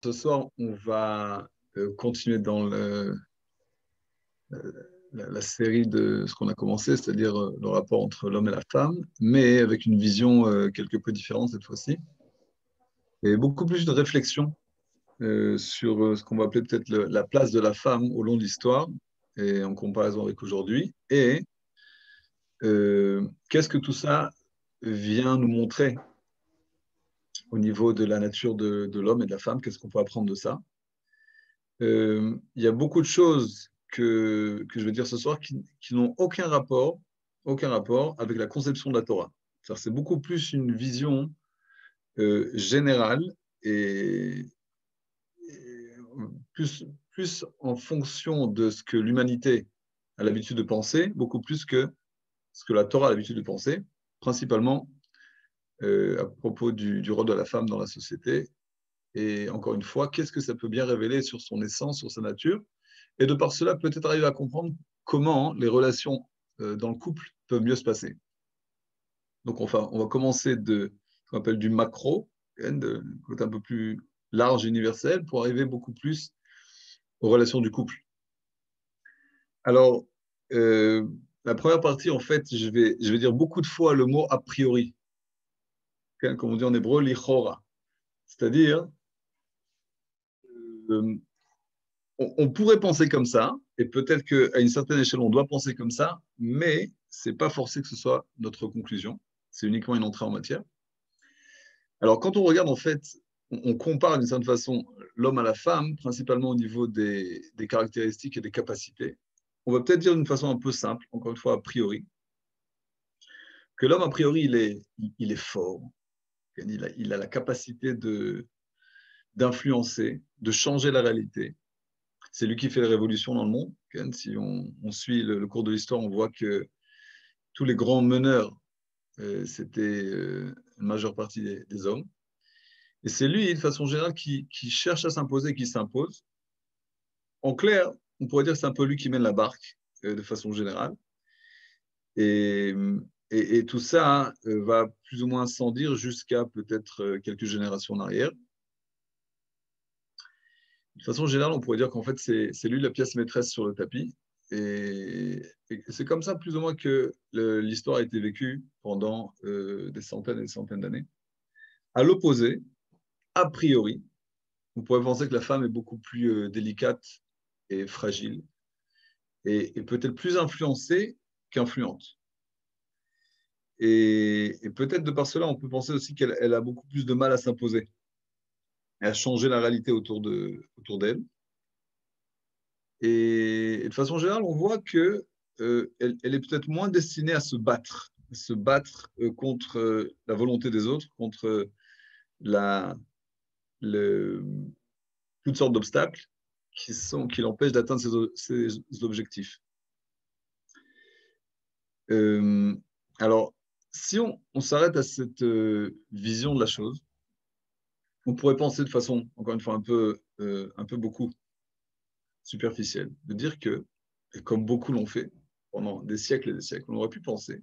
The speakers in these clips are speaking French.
Ce soir, on va continuer dans la série de ce qu'on a commencé, c'est-à-dire le rapport entre l'homme et la femme, mais avec une vision quelque peu différente cette fois-ci, et beaucoup plus de réflexion sur ce qu'on va appeler peut-être la place de la femme au long de l'histoire, et en comparaison avec aujourd'hui, et qu'est-ce que tout ça vient nous montrer au niveau de la nature de l'homme et de la femme, qu'est-ce qu'on peut apprendre de ça. Il y a beaucoup de choses que je vais dire ce soir qui n'ont aucun rapport avec la conception de la Torah. C'est beaucoup plus une vision générale et, et plus en fonction de ce que l'humanité a l'habitude de penser, beaucoup plus que ce que la Torah a l'habitude de penser, principalement à propos du rôle de la femme dans la société. Et encore une fois, qu'est-ce que ça peut bien révéler sur son essence, sur sa nature, et de par cela, peut-être arriver à comprendre comment les relations dans le couple peuvent mieux se passer. Donc, enfin, on va commencer de ce qu'on appelle du macro, de côté un peu plus large, universel, pour arriver beaucoup plus aux relations du couple. Alors, la première partie, en fait, je vais dire beaucoup de fois le mot a priori, comme on dit en hébreu, lichora, c'est-à-dire euh, on pourrait penser comme ça, et peut-être qu'à une certaine échelle, on doit penser comme ça, mais ce n'est pas forcé que ce soit notre conclusion. C'est uniquement une entrée en matière. Alors, quand on regarde, en fait, on compare d'une certaine façon l'homme à la femme, principalement au niveau des caractéristiques et des capacités. On va peut-être dire d'une façon un peu simple, encore une fois, a priori, que l'homme, a priori, il est fort, il a la capacité d'influencer, de changer la réalité. C'est lui qui fait les révolutions dans le monde. Si on suit le cours de l'histoire, on voit que tous les grands meneurs, c'était une majeure partie des hommes. Et c'est lui, de façon générale, qui cherche à s'imposer, qui s'impose. En clair, on pourrait dire que c'est un peu lui qui mène la barque, de façon générale. Et, et tout ça va plus ou moins sans dire jusqu'à peut-être quelques générations en arrière. De façon générale, on pourrait dire qu'en fait, c'est lui la pièce maîtresse sur le tapis. Et c'est comme ça, plus ou moins, que l'histoire a été vécue pendant des centaines et des centaines d'années. À l'opposé, a priori, on pourrait penser que la femme est beaucoup plus délicate et fragile, et peut-être plus influencée qu'influente. Et peut-être de par cela, on peut penser aussi qu'elle a beaucoup plus de mal à s'imposer, à changer la réalité autour d'elle. Et de façon générale, on voit que elle est peut-être moins destinée à se battre contre la volonté des autres, contre la, le, toutes sortes d'obstacles qui l'empêchent d'atteindre ses objectifs. Euh, alors, si on s'arrête à cette vision de la chose, on pourrait penser de façon, encore une fois, un peu beaucoup superficielle, de dire que, et comme beaucoup l'ont fait pendant des siècles et des siècles, on aurait pu penser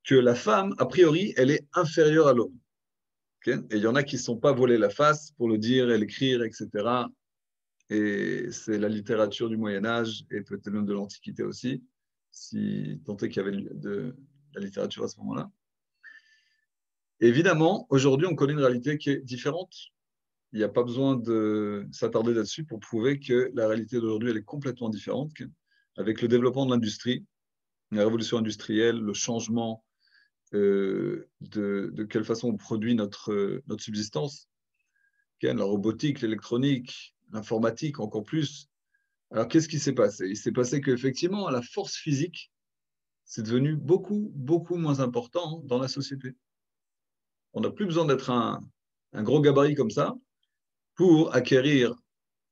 que la femme, a priori, elle est inférieure à l'homme. Okay, et il y en a qui ne sont pas voilés la face pour le dire et l'écrire, etc. Et c'est la littérature du Moyen-Âge et peut-être même de l'Antiquité aussi, si tant est qu'il y avait de la littérature à ce moment-là. Évidemment, aujourd'hui, on connaît une réalité qui est différente. Il n'y a pas besoin de s'attarder là-dessus pour prouver que la réalité d'aujourd'hui, elle est complètement différente. Avec le développement de l'industrie, la révolution industrielle, le changement de quelle façon on produit notre subsistance, la robotique, l'électronique, l'informatique, encore plus. Alors, qu'est-ce qui s'est passé? Il s'est passé qu'effectivement, la force physique, c'est devenu beaucoup moins important dans la société. On n'a plus besoin d'être un gros gabarit comme ça pour acquérir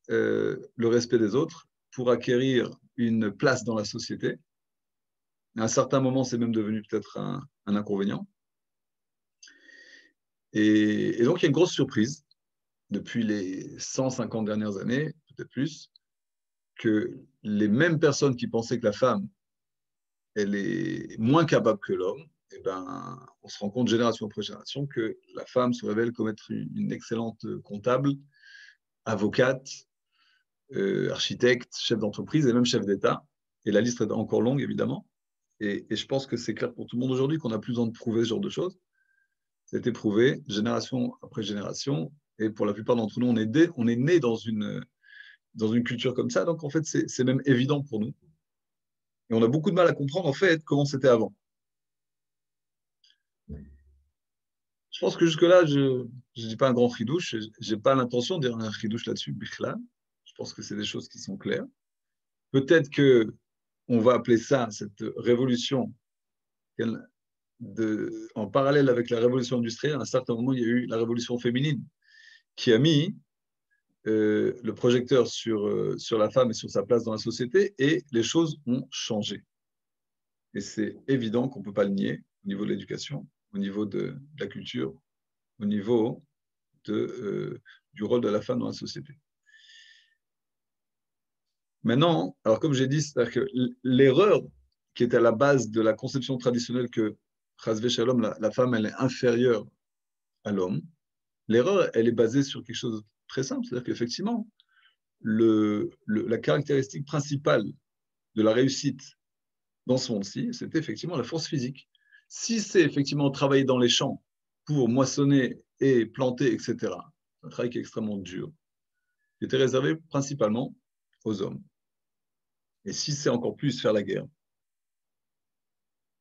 le respect des autres, pour acquérir une place dans la société. À un certain moment, c'est même devenu peut-être un inconvénient. Et donc, il y a une grosse surprise depuis les 150 dernières années, peut-être plus, que les mêmes personnes qui pensaient que la femme, elle est moins capable que l'homme, eh ben, on se rend compte génération après génération que la femme se révèle comme être une excellente comptable, avocate, architecte, chef d'entreprise et même chef d'État. Et la liste est encore longue, évidemment. Et je pense que c'est clair pour tout le monde aujourd'hui qu'on n'a plus besoin de prouver ce genre de choses. Ça a été prouvé génération après génération. Et pour la plupart d'entre nous, on est né dans une culture comme ça. Donc, en fait, c'est même évident pour nous. Et on a beaucoup de mal à comprendre, en fait, comment c'était avant. Je pense que jusque-là, je ne dis pas un grand chidouche. Je n'ai pas l'intention de dire un chidouche là-dessus, bichla. Je pense que c'est des choses qui sont claires. Peut-être que on va appeler ça, cette révolution, en parallèle avec la révolution industrielle. À un certain moment, il y a eu la révolution féminine qui a mis le projecteur sur la femme et sur sa place dans la société, et les choses ont changé. Et c'est évident qu'on ne peut pas le nier au niveau de l'éducation, au niveau de la culture, au niveau du rôle de la femme dans la société. Maintenant, alors comme j'ai dit, c'est-à-dire que l'erreur qui est à la base de la conception traditionnelle que Chasvé Shalom, la femme, elle est inférieure à l'homme, l'erreur, elle est basée sur quelque chose de très simple, c'est-à-dire qu'effectivement, la caractéristique principale de la réussite dans ce monde-ci, c'est effectivement la force physique. Si c'est effectivement travailler dans les champs pour moissonner et planter, etc., un travail qui est extrêmement dur, qui était réservé principalement aux hommes. Et si c'est encore plus faire la guerre,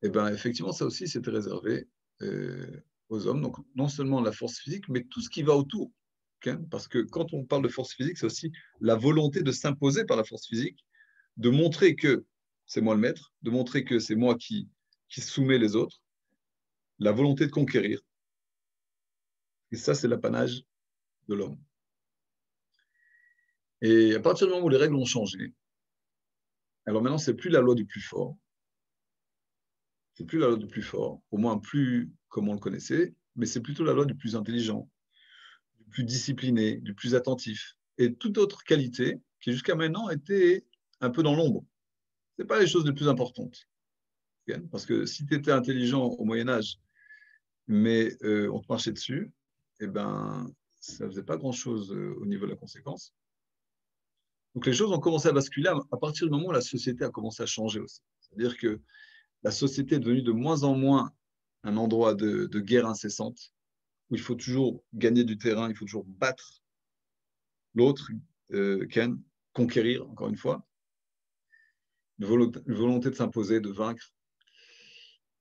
eh bien, effectivement, ça aussi, c'était réservé aux hommes. Donc, non seulement la force physique, mais tout ce qui va autour. Okay, parce que quand on parle de force physique, c'est aussi la volonté de s'imposer par la force physique, de montrer que c'est moi le maître, de montrer que c'est moi qui soumets les autres, la volonté de conquérir. Et ça, c'est l'apanage de l'homme. Et à partir du moment où les règles ont changé, alors maintenant, c'est plus la loi du plus fort, c'est plus la loi du plus fort, au moins plus comme on le connaissait, mais c'est plutôt la loi du plus intelligent, du plus discipliné, du plus attentif, et toute autre qualité qui jusqu'à maintenant était un peu dans l'ombre. Ce n'est pas les choses les plus importantes. Parce que si tu étais intelligent au Moyen-Âge, mais on te marchait dessus, eh ben, ça ne faisait pas grand-chose au niveau de la conséquence. Donc les choses ont commencé à basculer à partir du moment où la société a commencé à changer aussi. C'est-à-dire que la société est devenue de moins en moins un endroit de guerre incessante, où il faut toujours gagner du terrain, il faut toujours battre l'autre, conquérir, encore une fois, une volonté de s'imposer, de vaincre.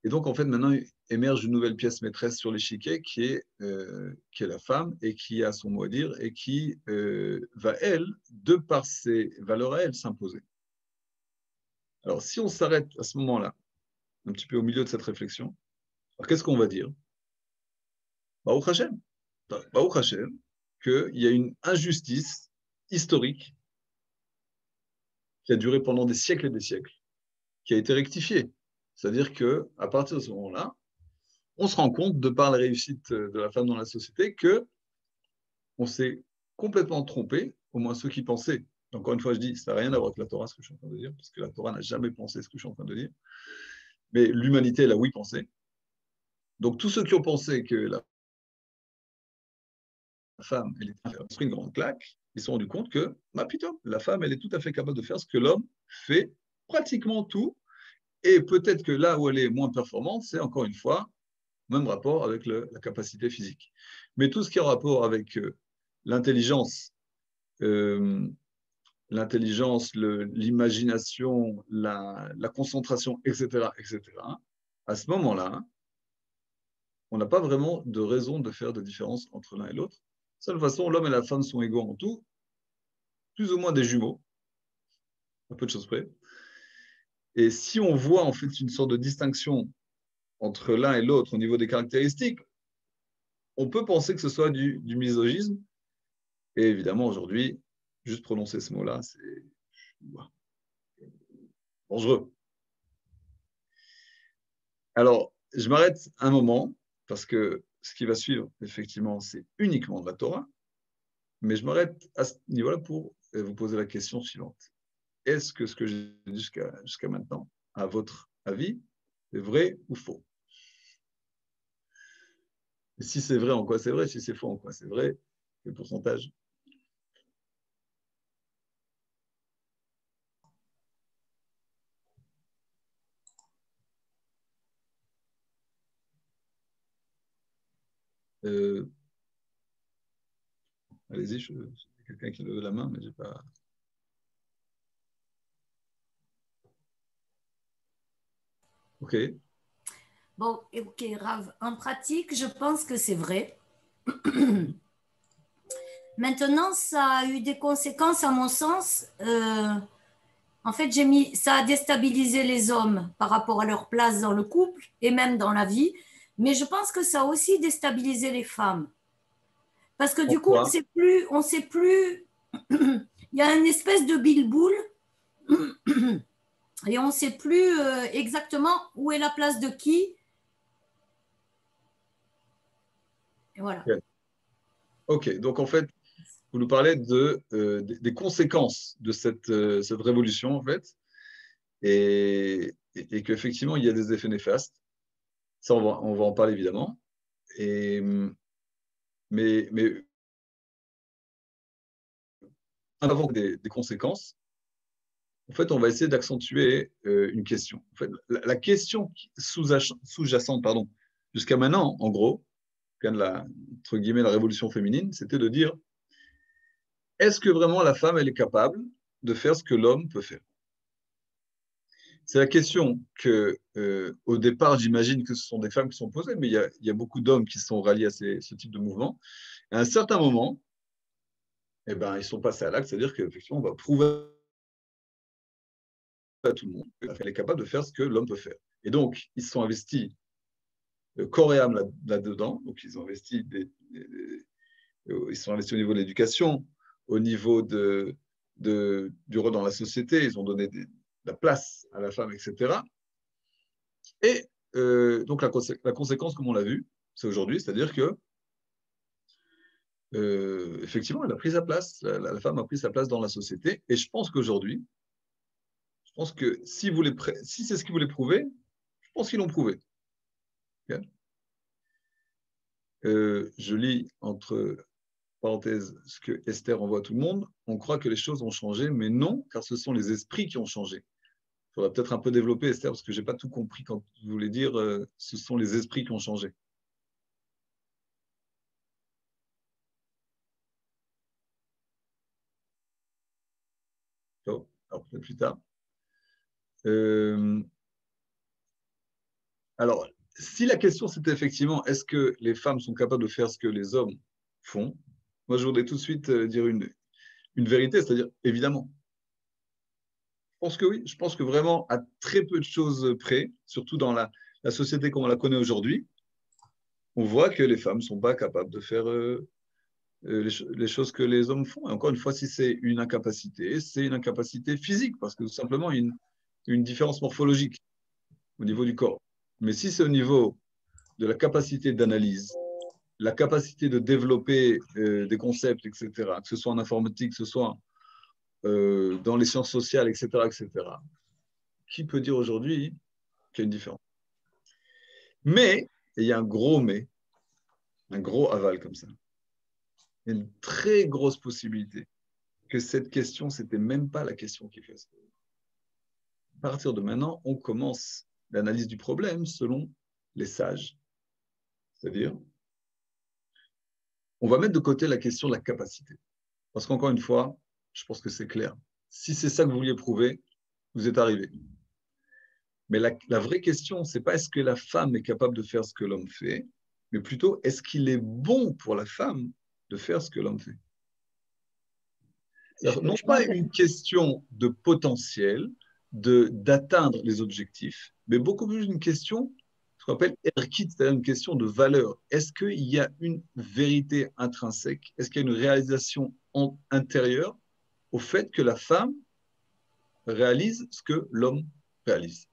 Et donc, en fait, maintenant, émerge une nouvelle pièce maîtresse sur l'échiquier qui est la femme et qui a son mot à dire et qui va, elle, de par ses valeurs à elle, s'imposer. Alors, si on s'arrête à ce moment-là, un petit peu au milieu de cette réflexion, alors qu'est-ce qu'on va dire? Baruch Hashem. Baruch Hashem, qu'il y a une injustice historique qui a duré pendant des siècles et des siècles, qui a été rectifiée. C'est-à-dire qu'à partir de ce moment-là, on se rend compte, de par la réussite de la femme dans la société, qu'on s'est complètement trompé, au moins ceux qui pensaient. Encore une fois, je dis, ça n'a rien à voir avec la Torah, ce que je suis en train de dire, parce que la Torah n'a jamais pensé ce que je suis en train de dire. Mais l'humanité, elle a oui pensé. Donc, tous ceux qui ont pensé que la femme, elle est une grande claque, ils se sont rendus compte que, putain, la femme, elle est tout à fait capable de faire ce que l'homme fait, pratiquement tout. Et peut-être que là où elle est moins performante, c'est encore une fois, même rapport avec la capacité physique. Mais tout ce qui est en rapport avec l'intelligence, l'imagination, la concentration, etc., à ce moment-là, on n'a pas vraiment de raison de faire de différence entre l'un et l'autre. De toute façon, l'homme et la femme sont égaux en tout, plus ou moins des jumeaux, à peu de choses près. Et si on voit en fait une sorte de distinction entre l'un et l'autre au niveau des caractéristiques, on peut penser que ce soit du misogynisme. Et évidemment, aujourd'hui, juste prononcer ce mot-là, c'est dangereux. Alors, je m'arrête un moment, parce que ce qui va suivre, effectivement, c'est uniquement de la Torah, mais je m'arrête à ce niveau-là pour vous poser la question suivante. Est-ce que ce que j'ai dit jusqu'à maintenant, à votre avis, est vrai ou faux? Si c'est vrai, en quoi c'est vrai? Si c'est faux, en quoi c'est vrai? Quel pourcentage? Euh, Allez-y, quelqu'un qui lève la main, mais j'ai pas. OK. Bon, ok, Rav, en pratique, je pense que c'est vrai. Maintenant, ça a eu des conséquences, à mon sens. En fait, ça a déstabilisé les hommes par rapport à leur place dans le couple et même dans la vie. Mais je pense que ça a aussi déstabilisé les femmes. Parce que du coup, Pourquoi? on sait plus, il y a une espèce de bilboule et on ne sait plus exactement où est la place de qui. Et voilà. OK. Donc, en fait, vous nous parlez des conséquences de cette révolution, en fait, et qu'effectivement, il y a des effets néfastes. Ça, on va en parler évidemment. Et, mais avant des conséquences, en fait, on va essayer d'accentuer une question. En fait, la question sous-jacente, pardon, jusqu'à maintenant, en gros, entre guillemets, la révolution féminine, c'était de dire, est-ce que vraiment la femme, elle est capable de faire ce que l'homme peut faire? C'est la question que, au départ, j'imagine que ce sont des femmes qui sont posées, mais il y a beaucoup d'hommes qui sont ralliés à ce type de mouvement. À un certain moment, eh ben, ils sont passés à l'acte, c'est-à-dire qu'effectivement, on va prouver à tout le monde qu'elle est capable de faire ce que l'homme peut faire. Et donc, ils se sont investis corps et âme là-dedans. Donc, ils ont investi ils sont investis au niveau de l'éducation, au niveau du rôle dans la société. Ils ont donné la place à la femme, etc. Et donc, la conséquence, comme on l'a vu, c'est aujourd'hui, c'est-à-dire que effectivement, elle a pris sa place, la femme a pris sa place dans la société. Et je pense qu'aujourd'hui, je pense que si c'est ce qu'ils voulaient prouver, je pense qu'ils l'ont prouvé. Okay. Je lis entre parenthèses ce que Esther envoie à tout le monde. On croit que les choses ont changé, mais non, car ce sont les esprits qui ont changé. Il faudra peut-être un peu développer, Esther, parce que je n'ai pas tout compris quand vous voulez dire ce sont les esprits qui ont changé. Oh, alors peut-être plus tard. Euh, alors, si la question c'était effectivement est-ce que les femmes sont capables de faire ce que les hommes font, moi je voudrais tout de suite dire une vérité, c'est-à-dire évidemment. Je pense que oui, je pense que vraiment à très peu de choses près, surtout dans la société comme on la connaît aujourd'hui, on voit que les femmes ne sont pas capables de faire les choses que les hommes font. Et encore une fois, si c'est une incapacité, c'est une incapacité physique, parce que tout simplement, il y a une différence morphologique au niveau du corps. Mais si c'est au niveau de la capacité d'analyse, la capacité de développer des concepts, etc., que ce soit en informatique, que ce soit dans les sciences sociales, etc., etc., qui peut dire aujourd'hui qu'il y a une différence? Mais, et il y a un gros mais, un gros aval comme ça, il y a une très grosse possibilité que cette question, c'était même pas la question qui fait ça. À partir de maintenant, on commence l'analyse du problème selon les sages. C'est-à-dire, on va mettre de côté la question de la capacité. Parce qu'encore une fois, je pense que c'est clair. Si c'est ça que vous vouliez prouver, vous êtes arrivé. Mais la vraie question, c'est pas est-ce que la femme est capable de faire ce que l'homme fait, mais plutôt est-ce qu'il est bon pour la femme de faire ce que l'homme fait. Non Je pas pense que une question de potentiel, d'atteindre les objectifs, mais beaucoup plus une question, ce qu'on appelle erkit, c'est-à-dire une question de valeur. Est-ce qu'il y a une vérité intrinsèque? Est-ce qu'il y a une réalisation intérieure au fait que la femme réalise ce que l'homme réalise?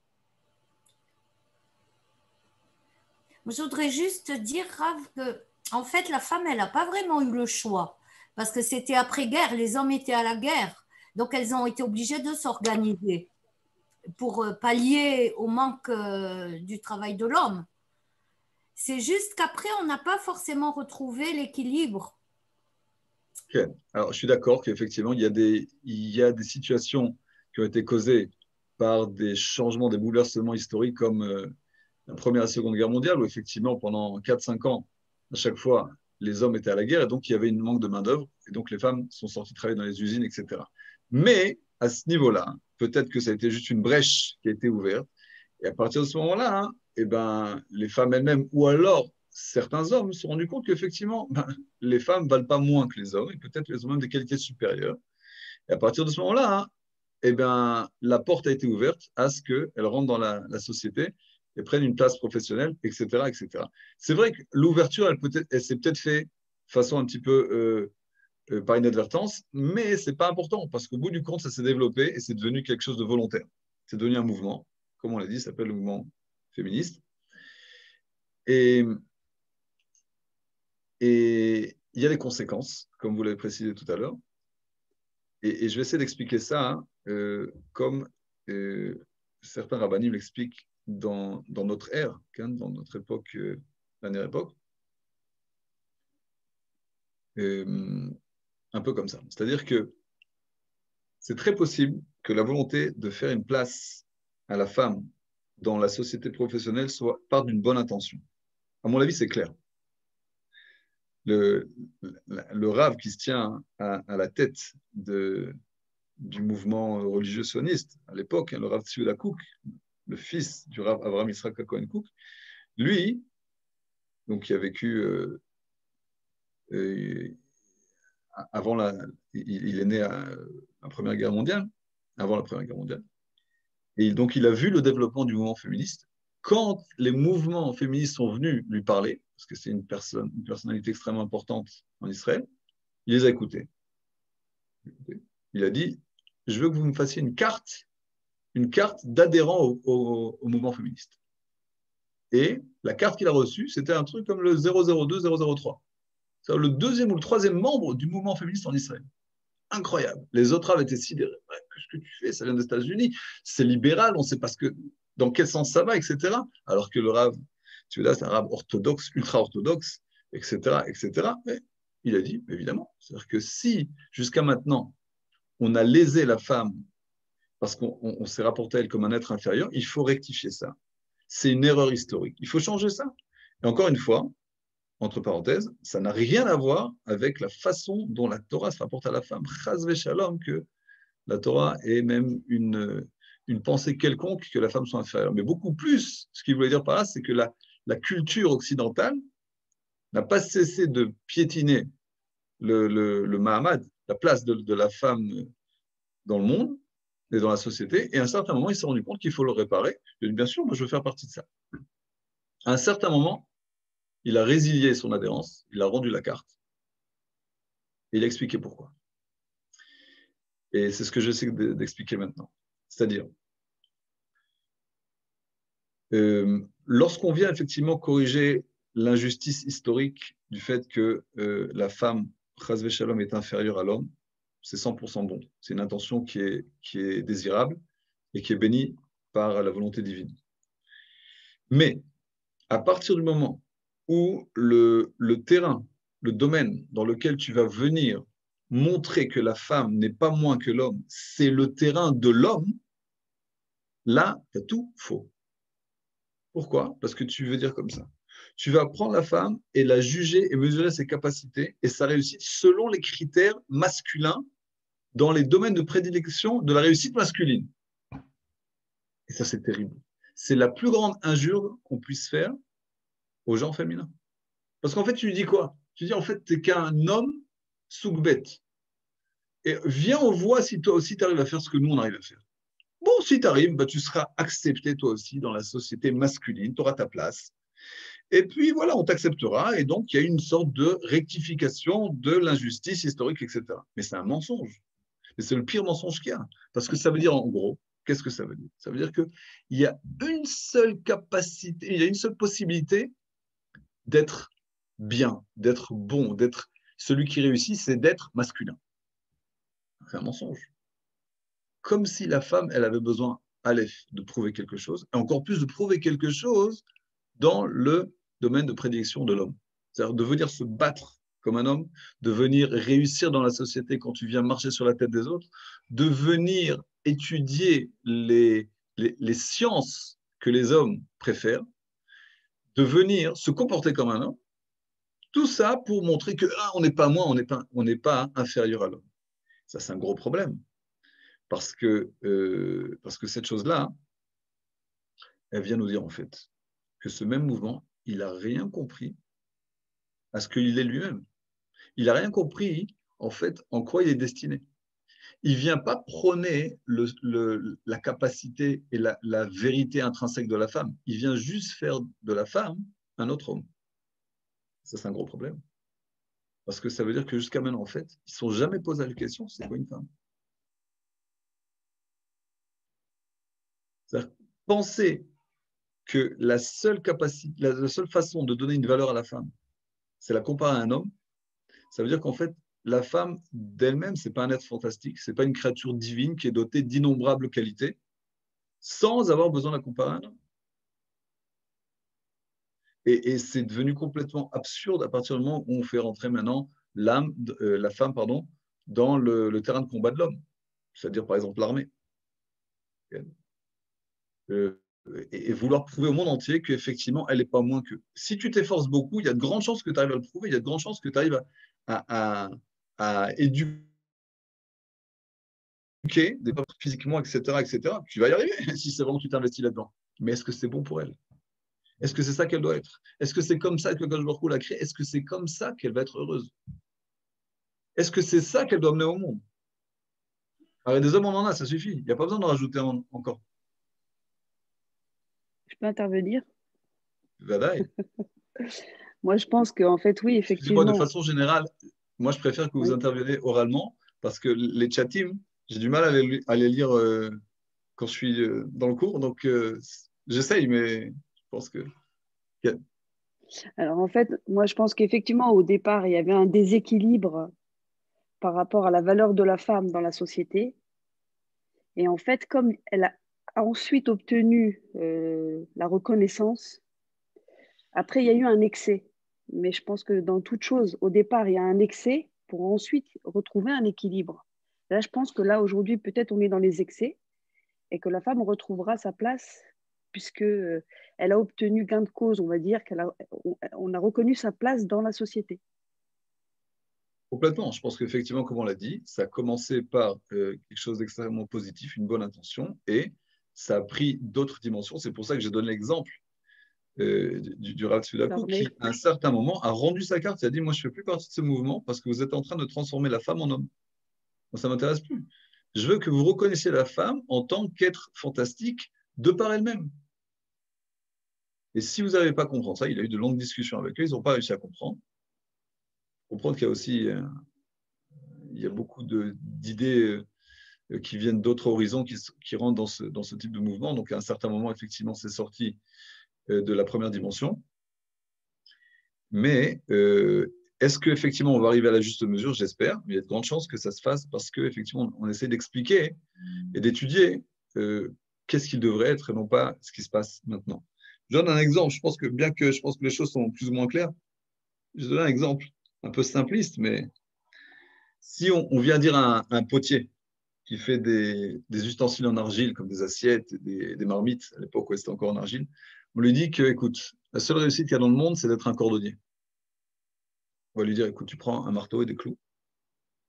je voudrais juste dire, Rav, que en fait, la femme, elle n'a pas vraiment eu le choix. Parce que c'était après-guerre, les hommes étaient à la guerre. Donc, elles ont été obligées de s'organiser pour pallier au manque du travail de l'homme. C'est juste qu'après, on n'a pas forcément retrouvé l'équilibre. Ok. Alors, je suis d'accord qu'effectivement, il y a des situations qui ont été causées par des changements, des bouleversements historiques comme la Première et la Seconde Guerre mondiale, où effectivement, pendant 4 5 ans, à chaque fois, les hommes étaient à la guerre et donc il y avait une manque de main-d'œuvre et donc les femmes sont sorties travailler dans les usines, etc. Mais à ce niveau-là, peut-être que ça a été juste une brèche qui a été ouverte et à partir de ce moment-là, hein, eh ben, les femmes elles-mêmes ou alors certains hommes se sont rendus compte qu'effectivement, ben, les femmes ne valent pas moins que les hommes et peut-être qu'elles ont même des qualités supérieures. Et à partir de ce moment-là, hein, eh ben, la porte a été ouverte à ce qu'elles rentrent dans la société et prennent une place professionnelle, etc., etc. C'est vrai que l'ouverture, elle s'est peut-être faite de façon un petit peu par inadvertance, mais ce n'est pas important parce qu'au bout du compte, ça s'est développé et c'est devenu quelque chose de volontaire. C'est devenu un mouvement, comme on l'a dit, ça s'appelle le mouvement féministe. Et, et il y a des conséquences, comme vous l'avez précisé tout à l'heure. Et je vais essayer d'expliquer ça hein, comme certains rabbinim l'expliquent dans notre ère, hein, dans notre époque, la dernière époque, un peu comme ça. C'est-à-dire que c'est très possible que la volonté de faire une place à la femme dans la société professionnelle soit part d'une bonne intention. À mon avis, c'est clair. Le rave qui se tient à la tête du mouvement religieux sioniste à l'époque, hein, le Rav Tzviuda Kook, le fils du Rav Avraham Yitzhak Cohen Kook, lui, donc qui a vécu avant il est né à la Première Guerre mondiale, avant la Première Guerre mondiale, et donc il a vu le développement du mouvement féministe. Quand les mouvements féministes sont venus lui parler, parce que c'est une personnalité extrêmement importante en Israël, il les a écoutés. Il a dit, je veux que vous me fassiez une carte d'adhérent au mouvement féministe. Et la carte qu'il a reçue, c'était un truc comme le 002-003. C'est le deuxième ou le troisième membre du mouvement féministe en Israël. Incroyable. Les autres avaient été sidérés. Ouais, qu'est-ce que tu fais? Ça vient des États-Unis. C'est libéral, on ne sait pas dans quel sens ça va, etc. Alors que le Rav, tu vois, c'est un Rav orthodoxe, ultra-orthodoxe, etc., etc. Mais il a dit, évidemment. C'est-à-dire que si, jusqu'à maintenant, on a lésé la femme parce qu'on s'est rapporté à elle comme un être inférieur, il faut rectifier ça. C'est une erreur historique. Il faut changer ça. Et encore une fois, entre parenthèses, ça n'a rien à voir avec la façon dont la Torah se rapporte à la femme. Chas v'shalom, que la Torah ait même une pensée quelconque que la femme soit inférieure. Mais beaucoup plus, ce qu'il voulait dire par là, c'est que la culture occidentale n'a pas cessé de piétiner le Mahamad, la place de la femme dans le monde et dans la société. Et à un certain moment, il s'est rendu compte qu'il faut le réparer. Il a dit, bien sûr, moi, je veux faire partie de ça. À un certain moment, il a résilié son adhérence, il a rendu la carte, et il a expliqué pourquoi. Et c'est ce que j'essaie d'expliquer maintenant. C'est-à-dire, lorsqu'on vient effectivement corriger l'injustice historique du fait que la femme, chas v'shalom, est inférieure à l'homme, c'est 100% bon. C'est une intention qui est désirable et qui est bénie par la volonté divine. Mais à partir du moment où le terrain, le domaine dans lequel tu vas venir montrer que la femme n'est pas moins que l'homme, c'est le terrain de l'homme, là, tu as tout faux. Pourquoi? Parce que tu veux dire comme ça. Tu vas prendre la femme et la juger et mesurer ses capacités et sa réussite selon les critères masculins dans les domaines de prédilection de la réussite masculine. Et ça, c'est terrible. C'est la plus grande injure qu'on puisse faire au genre féminin. Parce qu'en fait, tu lui dis quoi? Tu dis, en fait, tu n'es qu'un homme soukbet. Et viens, on voit si toi aussi, tu arrives à faire ce que nous, on arrive à faire. Bon, si tu arrives, bah, tu seras accepté toi aussi dans la société masculine, tu auras ta place. Et puis voilà, on t'acceptera. Et donc, il y a une sorte de rectification de l'injustice historique, etc. Mais c'est un mensonge. Et c'est le pire mensonge qu'il y a. Parce que ça veut dire, en gros, qu'est-ce que ça veut dire? Ça veut dire qu'il y a une seule capacité, il y a une seule possibilité d'être bien, d'être bon, d'être celui qui réussit, c'est d'être masculin. C'est un mensonge. Comme si la femme, elle avait besoin, Aleph, de prouver quelque chose, et encore plus de prouver quelque chose dans le domaine de prédilection de l'homme. C'est-à-dire de venir se battre comme un homme, de venir réussir dans la société quand tu viens marcher sur la tête des autres, de venir étudier les sciences que les hommes préfèrent, de venir se comporter comme un homme, tout ça pour montrer que on n'est pas moins, on n'est pas inférieur à l'homme. Ça, c'est un gros problème. Parce que cette chose-là, elle vient nous dire en fait que ce même mouvement, il n'a rien compris à ce qu'il est lui-même. Il n'a rien compris en fait en quoi il est destiné. Il ne vient pas prôner la capacité et la vérité intrinsèque de la femme. Il vient juste faire de la femme un autre homme. Ça, c'est un gros problème. Parce que ça veut dire que jusqu'à maintenant, en fait, ils ne se sont jamais posé la question, c'est quoi une femme? C'est-à-dire penser que la seule façon de donner une valeur à la femme, c'est la comparer à un homme, ça veut dire qu'en fait, la femme d'elle-même, ce n'est pas un être fantastique, ce n'est pas une créature divine qui est dotée d'innombrables qualités, sans avoir besoin de la comparer à un homme. Et c'est devenu complètement absurde à partir du moment où on fait rentrer maintenant la femme, dans le terrain de combat de l'homme, c'est-à-dire par exemple l'armée. Et vouloir prouver au monde entier qu'effectivement, elle n'est pas moins que. Si tu t'efforces beaucoup, il y a de grandes chances que tu arrives à le prouver, il y a de grandes chances que tu arrives à éduquer des peuples physiquement, etc., etc. Tu vas y arriver si c'est vraiment que tu t'investis là-dedans. Mais est-ce que c'est bon pour elle? Est-ce que c'est ça qu'elle doit être? Est-ce que c'est comme ça que Akadosh Baruch Hu l'a créée? Est-ce que c'est comme ça qu'elle va être heureuse? Est-ce que c'est ça qu'elle doit mener au monde? Alors, des hommes, on en a, ça suffit. Il n'y a pas besoin d'en rajouter encore. Je peux intervenir? Vadaï. Moi, je pense qu'en fait, oui, effectivement. Excusez-moi, de façon générale, moi, je préfère que vous interveniez oralement parce que les chatim, j'ai du mal à les lire quand je suis dans le cours. Donc, j'essaye, mais je pense que... Alors, en fait, moi, je pense qu'effectivement, au départ, il y avait un déséquilibre par rapport à la valeur de la femme dans la société. Et en fait, comme elle a ensuite obtenu la reconnaissance, après, il y a eu un excès. Mais je pense que dans toute chose, au départ, il y a un excès pour ensuite retrouver un équilibre. Là, je pense que là, aujourd'hui, peut-être on est dans les excès et que la femme retrouvera sa place puisque elle a obtenu gain de cause, on va dire, on a reconnu sa place dans la société. Complètement. Je pense qu'effectivement, comme on l'a dit, ça a commencé par quelque chose d'extrêmement positif, une bonne intention, et ça a pris d'autres dimensions. C'est pour ça que j'ai donné l'exemple du Rav Tsudaku, qui, à un certain moment, a rendu sa carte. Il a dit, moi, je ne fais plus partie de ce mouvement parce que vous êtes en train de transformer la femme en homme. Moi, ça ne m'intéresse plus. Je veux que vous reconnaissiez la femme en tant qu'être fantastique de par elle-même. Et si vous n'avez pas compris ça, il a eu de longues discussions avec eux, ils n'ont pas réussi à comprendre. Comprendre qu'il y a aussi il y a beaucoup d'idées qui viennent d'autres horizons qui rentrent dans ce type de mouvement. Donc, à un certain moment, effectivement, c'est sorti de la première dimension. Mais est-ce qu'effectivement, on va arriver à la juste mesure? J'espère. Mais il y a de grandes chances que ça se fasse parce qu'effectivement, on essaie d'expliquer et d'étudier qu'est-ce qu'il devrait être et non pas ce qui se passe maintenant. Je donne un exemple. Je pense que les choses sont plus ou moins claires, je donne un exemple un peu simpliste, mais si on vient dire à un potier qui fait des ustensiles en argile, comme des assiettes, des marmites, à l'époque où c'était encore en argile, on lui dit que, écoute, la seule réussite qu'il y a dans le monde, c'est d'être un cordonnier. On va lui dire, écoute, tu prends un marteau et des clous,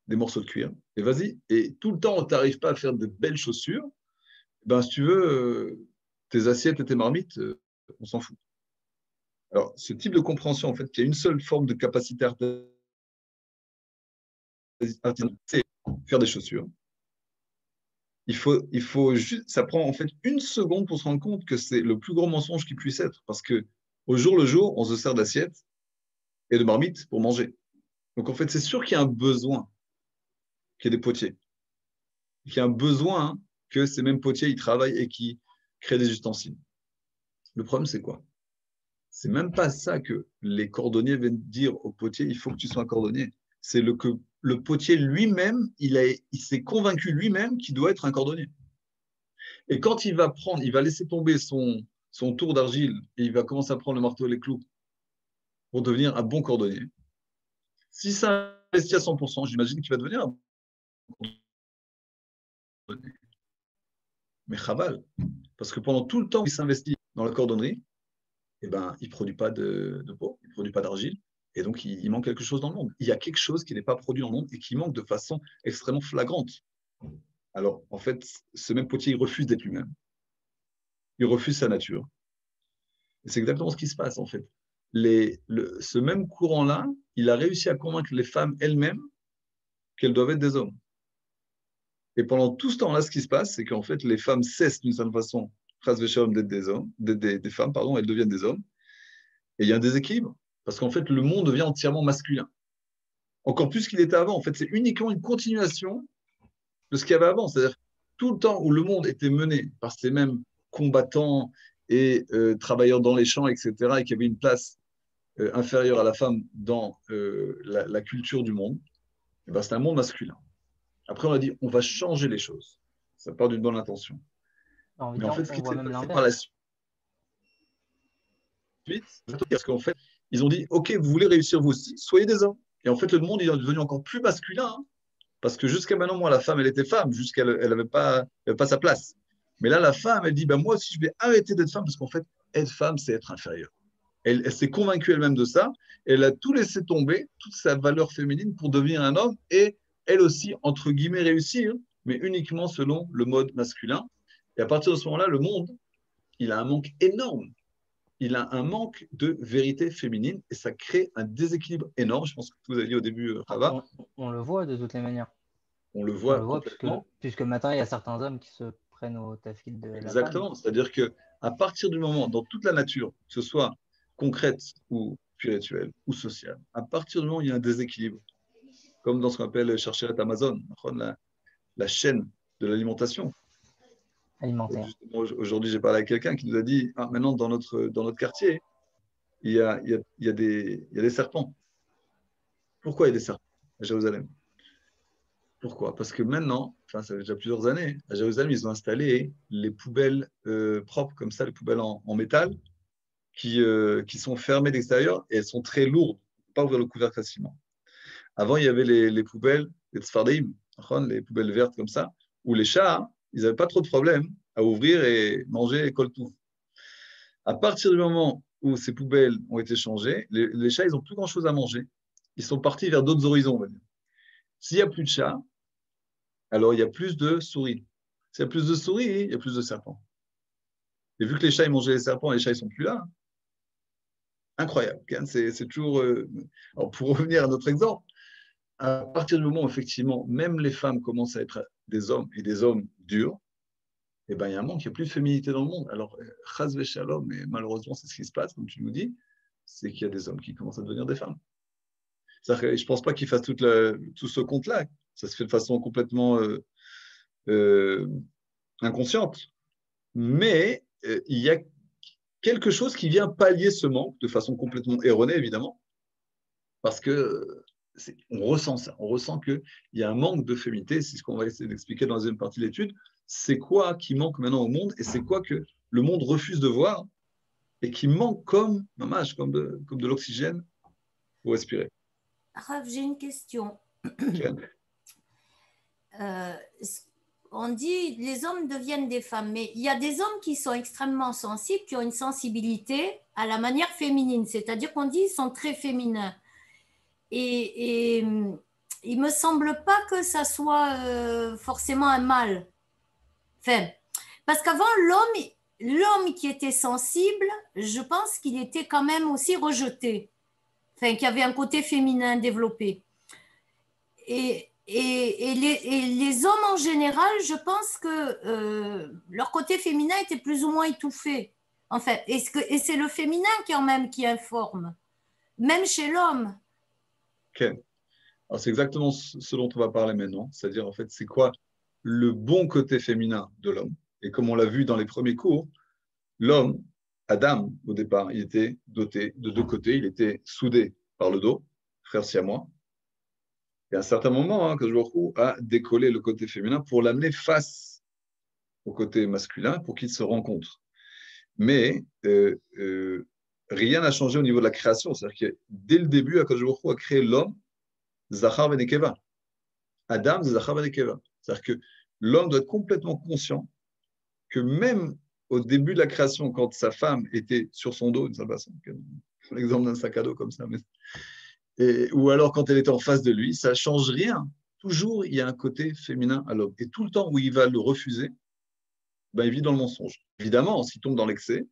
des morceaux de cuir, et vas-y. Et tout le temps où tu n'arrives pas à faire de belles chaussures, ben, si tu veux, tes assiettes et tes marmites, on s'en fout. Alors, ce type de compréhension, en fait, qu'il y a une seule forme de capacité artisanale, c'est faire des chaussures. Il faut juste, ça prend en fait une seconde pour se rendre compte que c'est le plus gros mensonge qui puisse être. Parce que au jour le jour, on se sert d'assiettes et de marmites pour manger. Donc en fait, c'est sûr qu'il y a un besoin qu'il y ait des potiers. Qu'il y a un besoin que ces mêmes potiers, ils travaillent et qui créent des ustensiles. Le problème, c'est quoi? C'est même pas ça que les cordonniers viennent dire aux potiers, il faut que tu sois un cordonnier. C'est que le potier lui-même, il s'est convaincu lui-même qu'il doit être un cordonnier. Et quand il va laisser tomber son tour d'argile et il va commencer à prendre le marteau et les clous pour devenir un bon cordonnier. Si ça investit à 100%, j'imagine qu'il va devenir un bon cordonnier. Mais chaval, parce que pendant tout le temps où il s'investit dans la cordonnerie, eh ben, il ne produit pas de peau, il ne produit pas d'argile, et donc il manque quelque chose dans le monde. Il y a quelque chose qui n'est pas produit dans le monde et qui manque de façon extrêmement flagrante. Alors, en fait, ce même potier, il refuse d'être lui-même. Il refuse sa nature. Et c'est exactement ce qui se passe, en fait. Ce même courant-là, il a réussi à convaincre les femmes elles-mêmes qu'elles doivent être des hommes. Et pendant tout ce temps-là, ce qui se passe, c'est qu'en fait, les femmes cessent d'une certaine façon, d'être des hommes, des femmes, pardon, elles deviennent des hommes. Et il y a un déséquilibre, parce qu'en fait, le monde devient entièrement masculin. Encore plus qu'il était avant. En fait, c'est uniquement une continuation de ce qu'il y avait avant. C'est-à-dire, tout le temps où le monde était mené par ces mêmes combattants et travailleurs dans les champs, etc., et qu'il y avait une place inférieure à la femme dans la culture du monde, et ben, c'est un monde masculin. Après, on a dit, on va changer les choses. Ça part d'une bonne intention. Mais en fait, ce qui s'est passé par la suite, parce qu'en fait, ils ont dit, OK, vous voulez réussir vous aussi, soyez des hommes. Et en fait, le monde est devenu encore plus masculin, hein, parce que jusqu'à maintenant, moi, la femme, elle était femme, jusqu'elle n'avait pas sa place. Mais là, la femme, elle dit, ben, moi aussi, je vais arrêter d'être femme, parce qu'en fait, être femme, c'est être inférieur. Elle s'est convaincue elle-même de ça. Elle a tout laissé tomber, toute sa valeur féminine pour devenir un homme et elle aussi, entre guillemets, réussir, mais uniquement selon le mode masculin. Et à partir de ce moment-là, le monde, il a un manque énorme. Il a un manque de vérité féminine et ça crée un déséquilibre énorme. Je pense que vous avez dit au début, Rava. On le voit de toutes les manières. On le voit puisque maintenant, il y a certains hommes qui se prennent au tafil de la femme. Exactement. C'est-à-dire qu'à partir du moment, dans toute la nature, que ce soit concrète ou spirituelle ou sociale, à partir du moment où il y a un déséquilibre, comme dans ce qu'on appelle chercher Amazon, la chaîne de l'alimentation. Alimentaire. Aujourd'hui, j'ai parlé avec quelqu'un qui nous a dit maintenant, dans notre quartier, il y a des serpents. Pourquoi il y a des serpents à Jérusalem? Pourquoi? Parce que maintenant, ça fait déjà plusieurs années, à Jérusalem, ils ont installé les poubelles propres, comme ça, les poubelles en métal, qui sont fermées d'extérieur et elles sont très lourdes. On ne peut pas ouvrir le couvercle facilement. Avant, il y avait les poubelles, les tzfardim, les poubelles vertes comme ça, où les chats, ils n'avaient pas trop de problèmes à ouvrir et manger coltou. À partir du moment où ces poubelles ont été changées, les chats, ils n'ont plus grand-chose à manger. Ils sont partis vers d'autres horizons, on va dire. S'il n'y a plus de chats, alors il y a plus de souris. S'il y a plus de souris, il y a plus de serpents. Et vu que les chats, ils mangeaient les serpents, les chats, ils ne sont plus là. Incroyable. C'est toujours... Alors, pour revenir à notre exemple, à partir du moment où, effectivement, même les femmes commencent à être des hommes et des hommes durs, eh ben, il y a un manque, il n'y a plus de féminité dans le monde. Alors, chas v'shalom, mais malheureusement, c'est ce qui se passe, comme tu nous dis, c'est qu'il y a des hommes qui commencent à devenir des femmes. C'est-à-dire que je ne pense pas qu'ils fassent tout ce compte-là. Ça se fait de façon complètement inconsciente. Mais il y a quelque chose qui vient pallier ce manque de façon complètement erronée, évidemment, parce que on ressent ça. On ressent qu'il y a un manque de féminité. C'est ce qu'on va essayer d'expliquer dans la deuxième partie de l'étude. C'est quoi qui manque maintenant au monde et c'est quoi que le monde refuse de voir et qui manque comme de l'oxygène pour respirer. Rav, j'ai une question. Okay. On dit les hommes deviennent des femmes, mais il y a des hommes qui sont extrêmement sensibles, qui ont une sensibilité à la manière féminine, c'est-à-dire qu'on dit qu'ils sont très féminins. Et il ne me semble pas que ça soit forcément un mal. Enfin, parce qu'avant, l'homme qui était sensible, je pense qu'il était quand même aussi rejeté. Enfin, qu'il y avait un côté féminin développé. Et les hommes en général, je pense que leur côté féminin était plus ou moins étouffé. En fait, et c'est le féminin quand même qui informe, même chez l'homme. Ok. Alors c'est exactement ce dont on va parler maintenant. C'est-à-dire, en fait, c'est quoi le bon côté féminin de l'homme? Et comme on l'a vu dans les premiers cours, l'homme, Adam, au départ, il était doté de deux côtés. Il était soudé par le dos, frère siamois. Et à un certain moment, Kajouakou a décollé le côté féminin pour l'amener face au côté masculin pour qu'ils se rencontrent. Mais rien n'a changé au niveau de la création. C'est-à-dire que dès le début, Akadosh Baruch Hu a créé l'homme, Zachar ben Nekeva. Adam, Zachar ben Nekeva. C'est-à-dire que l'homme doit être complètement conscient que même au début de la création, quand sa femme était sur son dos, d'une certaine façon, l'exemple d'un sac à dos comme ça, ou alors quand elle était en face de lui, ça ne change rien. Toujours, il y a un côté féminin à l'homme. Et tout le temps où il va le refuser, ben, il vit dans le mensonge. Évidemment, s'il tombe dans l'excès,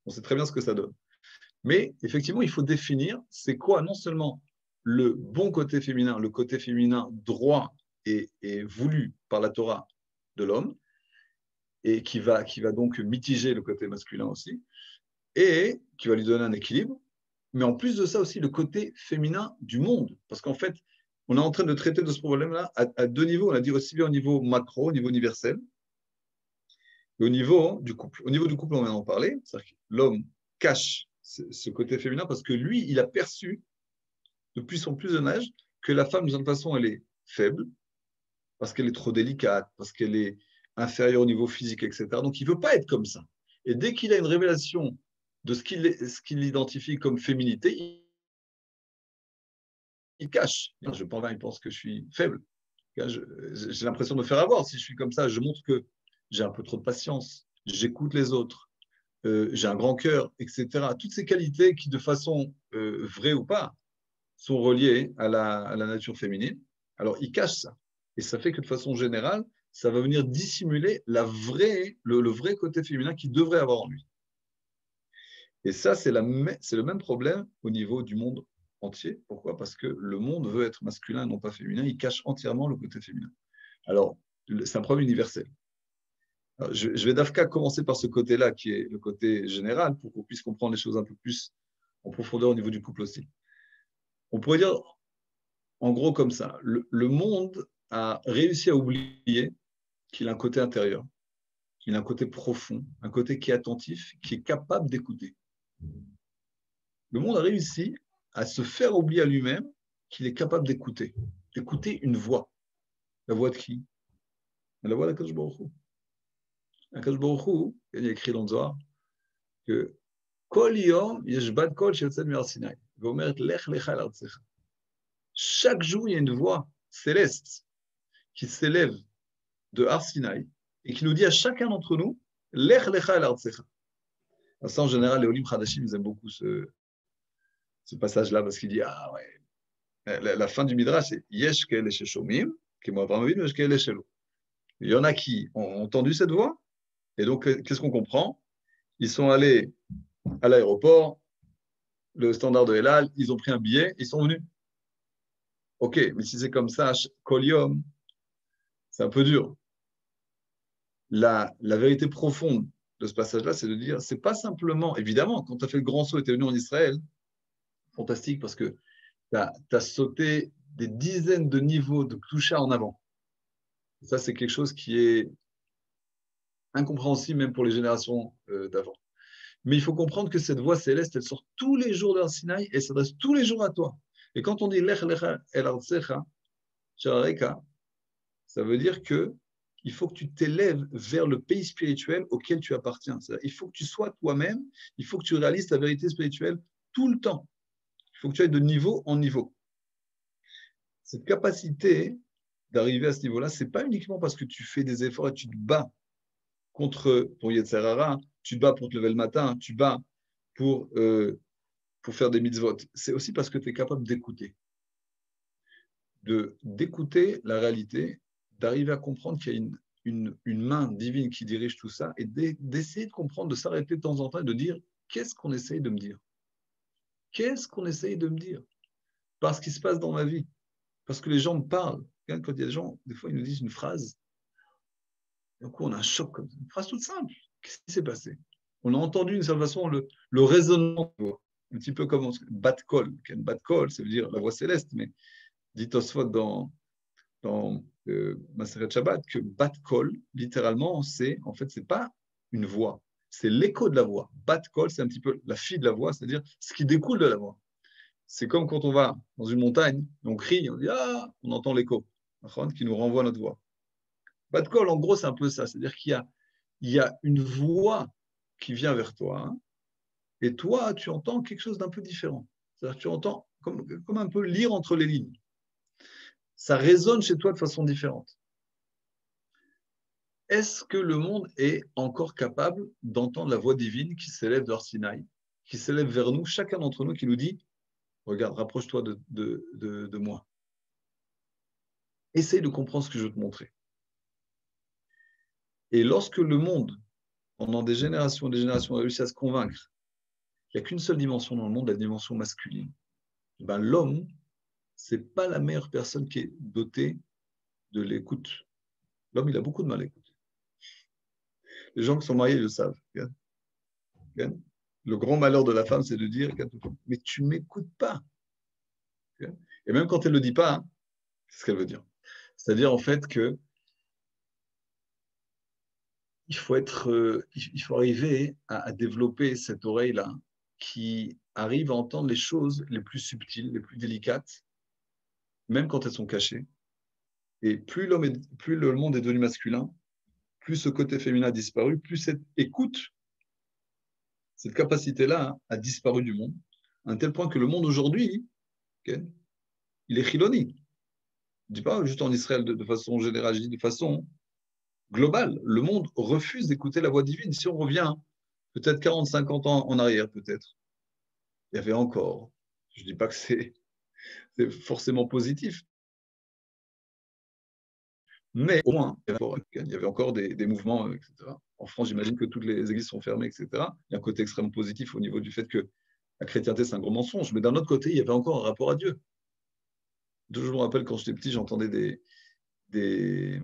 on sait très bien ce que ça donne. Mais effectivement, il faut définir c'est quoi non seulement le bon côté féminin, le côté féminin droit et voulu par la Torah de l'homme, et qui va donc mitiger le côté masculin aussi, et qui va lui donner un équilibre, mais en plus de ça aussi le côté féminin du monde, parce qu'en fait, on est en train de traiter de ce problème-là à deux niveaux, on a dit aussi bien au niveau macro, au niveau universel, et au niveau du couple. Au niveau du couple, on vient d'en parler, c'est-à-dire que l'homme cache ce côté féminin parce que lui, il a perçu depuis son plus jeune âge que la femme, de toute façon, elle est faible, parce qu'elle est trop délicate, parce qu'elle est inférieure au niveau physique, etc. Donc, il ne veut pas être comme ça. Et dès qu'il a une révélation de ce qu'il identifie comme féminité, il cache. Je pense, il pense que je suis faible. J'ai l'impression de me faire avoir. Si je suis comme ça, je montre que j'ai un peu trop de patience, j'écoute les autres, j'ai un grand cœur, etc. Toutes ces qualités qui, de façon vraie ou pas, sont reliées à la nature féminine. Alors, il cache ça. Et ça fait que de façon générale, ça va venir dissimuler le vrai côté féminin qu'il devrait avoir en lui. Et ça, c'est le même problème au niveau du monde entier. Pourquoi? Parce que le monde veut être masculin et non pas féminin. Il cache entièrement le côté féminin. Alors, c'est un problème universel. Alors, je vais d'Afka commencer par ce côté-là, qui est le côté général, pour qu'on puisse comprendre les choses un peu plus en profondeur au niveau du couple aussi. On pourrait dire, en gros, comme ça, le monde a réussi à oublier qu'il a un côté intérieur, qu'il a un côté profond, un côté qui est attentif, qui est capable d'écouter. Le monde a réussi à se faire oublier à lui-même qu'il est capable d'écouter une voix. La voix de qui? La voix d'Akadosh Baruch Hu. Akadosh Baruch Hu, il y a écrit dans le Zohar que Kol yom yeshbad kol sheyotzed mi'ar Sinai, ve'omeret lech lecha al artzecha. Chaque jour, il y a une voix céleste qui s'élève de Har Sinai et qui nous dit à chacun d'entre nous lech lecha al artzecha. Ça, en général, les Olim Chadashim, ils aiment beaucoup ce passage-là parce qu'il dit ah ouais, la fin du Midrash, c'est yesh ke'ele sheshomim, kemo Avraham Avinu, yesh ke'ele shelo. Il y en a qui ont entendu cette voix et donc qu'est-ce qu'on comprend? Ils sont allés à l'aéroport, le standard de El Al, ils ont pris un billet, ils sont venus. Ok, mais si c'est comme ça, Kol Yom, c'est un peu dur. La vérité profonde de ce passage-là, c'est de dire, c'est pas simplement, évidemment, quand tu as fait le grand saut et tu es venu en Israël, fantastique parce que tu as sauté des dizaines de niveaux de Kdusha en avant. Et ça, c'est quelque chose qui est incompréhensible même pour les générations d'avant. Mais il faut comprendre que cette voix céleste, elle sort tous les jours d'un Sinaï et s'adresse tous les jours à toi. Et quand on dit Lech lecha el artzecha, sharareka, ça veut dire que il faut que tu t'élèves vers le pays spirituel auquel tu appartiens. Il faut que tu sois toi-même, il faut que tu réalises ta vérité spirituelle tout le temps. Il faut que tu ailles de niveau en niveau. Cette capacité d'arriver à ce niveau-là, ce n'est pas uniquement parce que tu fais des efforts et tu te bats contre ton Yetzer Hara, tu te bats pour te lever le matin, tu te bats pour faire des mitzvot. C'est aussi parce que tu es capable d'écouter. D'écouter la réalité, d'arriver à comprendre qu'il y a une main divine qui dirige tout ça et d'essayer de comprendre, de s'arrêter de temps en temps et de dire qu'est-ce qu'on essaye de me dire? Qu'est-ce qu'on essaye de me dire? Par ce qui se passe dans ma vie. Parce que les gens me parlent. Quand il y a des gens, des fois, ils nous disent une phrase. D'un coup, on a un choc comme ça. Une phrase toute simple. Qu'est-ce qui s'est passé? On a entendu d'une certaine façon le raisonnement. Un petit peu comme bat kol. Bat kol, ça veut dire la voix céleste, mais dit Tosfot dans Maseret Shabbat que bat kol, littéralement, c'est pas une voix, c'est l'écho de la voix. Bat kol, c'est un petit peu la fille de la voix, c'est-à-dire ce qui découle de la voix. C'est comme quand on va dans une montagne, on crie, on dit ah, on entend l'écho, qui nous renvoie notre voix. Bat kol, en gros, c'est un peu ça, c'est-à-dire qu'il y a une voix qui vient vers toi, hein, Et toi, tu entends quelque chose d'un peu différent. C'est-à-dire que tu entends comme un peu lire entre les lignes. Ça résonne chez toi de façon différente. Est-ce que le monde est encore capable d'entendre la voix divine qui s'élève d'Or Sinaï, qui s'élève vers nous, chacun d'entre nous, qui nous dit « Regarde, rapproche-toi de moi. Essaye de comprendre ce que je veux te montrer. » Et lorsque le monde, pendant des générations et des générations, a réussi à se convaincre qu'il n'y a qu'une seule dimension dans le monde, la dimension masculine, ben, l'homme, ce n'est pas la meilleure personne qui est dotée de l'écoute. L'homme, il a beaucoup de mal à écouter. Les gens qui sont mariés le savent. Le grand malheur de la femme, c'est de dire « Mais tu ne m'écoutes pas. » Et même quand elle ne le dit pas, hein, c'est ce qu'elle veut dire. C'est-à-dire en fait que il faut arriver à développer cette oreille-là qui arrive à entendre les choses les plus subtiles, les plus délicates, même quand elles sont cachées. Et plus le monde est devenu masculin, plus ce côté féminin a disparu, plus cette écoute, cette capacité-là a disparu du monde, à un tel point que le monde aujourd'hui, okay, il est chiloni. Je ne dis pas juste en Israël de façon générale, je dis de façon globale. Le monde refuse d'écouter la voix divine. Si on revient peut-être 40, 50 ans en arrière, peut-être, il y avait encore, je ne dis pas que c'est forcément positif, mais au moins, il y avait encore des mouvements, etc. En France, j'imagine que toutes les églises sont fermées, etc. Il y a un côté extrêmement positif au niveau du fait que la chrétienté, c'est un gros mensonge. Mais d'un autre côté, il y avait encore un rapport à Dieu. Je me rappelle, quand j'étais petit, j'entendais des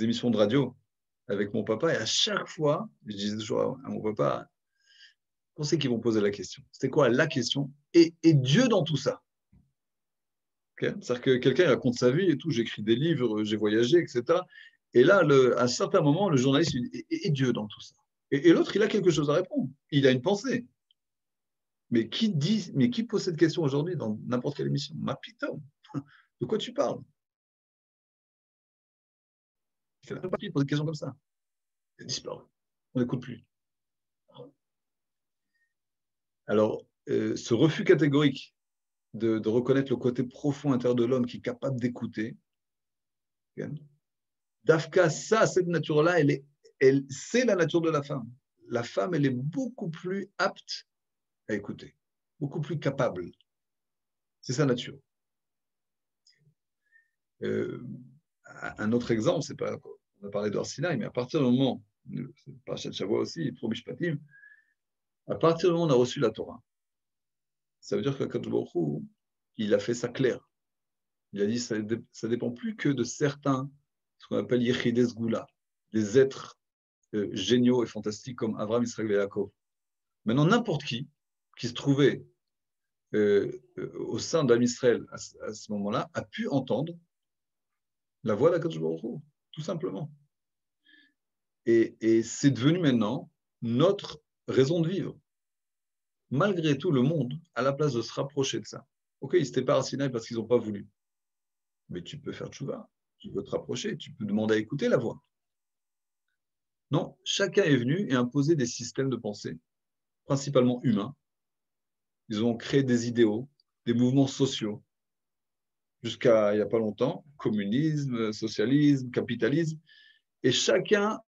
émissions de radio avec mon papa, et à chaque fois, je disais toujours à mon papa, on sait qu'ils vont poser la question. C'était quoi la question? Et Dieu dans tout ça. Okay. C'est-à-dire que quelqu'un raconte sa vie et tout, j'écris des livres, j'ai voyagé, etc. Et là, à un certain moment, le journaliste lui dit, et Dieu dans tout ça? Et l'autre, il a quelque chose à répondre. Il a une pensée. Mais qui pose cette question aujourd'hui dans n'importe quelle émission? Ma pitom, de quoi tu parles? Il fait pas poser des questions comme ça. Il a disparu. On n'écoute plus. Alors, ce refus catégorique de reconnaître le côté profond intérieur de l'homme qui est capable d'écouter, Dafka, ça, cette nature-là, c'est la nature de la femme. La femme, elle est beaucoup plus apte à écouter, beaucoup plus capable. C'est sa nature. Un autre exemple, c'est pas, on a parlé d'Or Sinaï, mais à partir du moment, Parashat Shavua aussi, Pro Mishpatim, à partir du moment où on a reçu la Torah, ça veut dire qu'Akadosh Baruch Hu, il a fait ça clair. Il a dit ça ne dépend plus que de certains, ce qu'on appelle Yechides Goula, des êtres géniaux et fantastiques comme Abraham, Israël et Yaakov. Maintenant, n'importe qui se trouvait au sein d'Am Israël à ce moment-là a pu entendre la voix d'Akadosh Baruch Hu, tout simplement. Et c'est devenu maintenant notre raison de vivre. Malgré tout, le monde, à la place de se rapprocher de ça, ok, ils ne s'étaient pas à Sinaï parce qu'ils n'ont pas voulu, mais tu peux faire tchouva, tu peux te rapprocher, tu peux demander à écouter la voix. Non, chacun est venu et imposé des systèmes de pensée, principalement humains. Ils ont créé des idéaux, des mouvements sociaux. Jusqu'à il n'y a pas longtemps, communisme, socialisme, capitalisme. Et chacun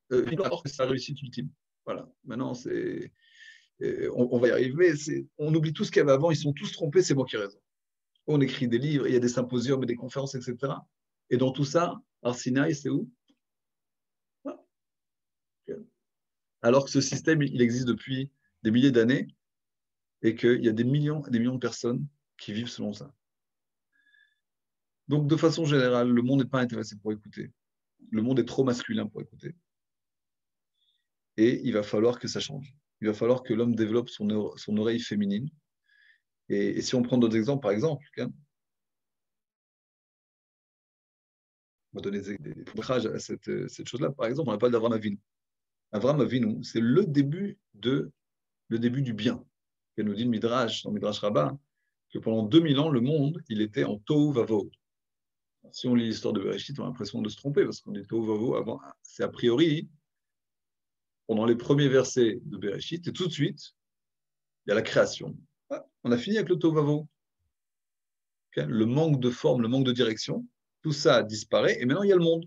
alors que c'est la réussite ultime. Voilà, maintenant, on va y arriver. On oublie tout ce qu'il y avait avant, ils sont tous trompés, c'est moi qui ai raison. On écrit des livres, il y a des symposiums et des conférences, etc. Et dans tout ça, Arsinaï, c'est où? Alors que ce système, il existe depuis des milliers d'années et qu'il y a des millions de personnes qui vivent selon ça. Donc, de façon générale, le monde n'est pas intéressé pour écouter. Le monde est trop masculin pour écouter. Et il va falloir que ça change. Il va falloir que l'homme développe son oreille féminine. Et si on prend d'autres exemples, par exemple, on va donner des phrases à cette chose-là. Par exemple, on parle d'Avraham Avinu. Avraham Avinu, c'est le début du bien. Il nous dit le Midrash, dans le Midrash Rabbah, que pendant 2000 ans, le monde, il était en Tohu Vavohu. Si on lit l'histoire de Bereshit, on a l'impression de se tromper, parce qu'on est Tohu Vavohu avant. C'est a priori pendant les premiers versets de Bereshit, et tout de suite, il y a la création. Ah, on a fini avec le Tovavo. Okay, le manque de forme, le manque de direction, tout ça disparaît, et maintenant il y a le monde.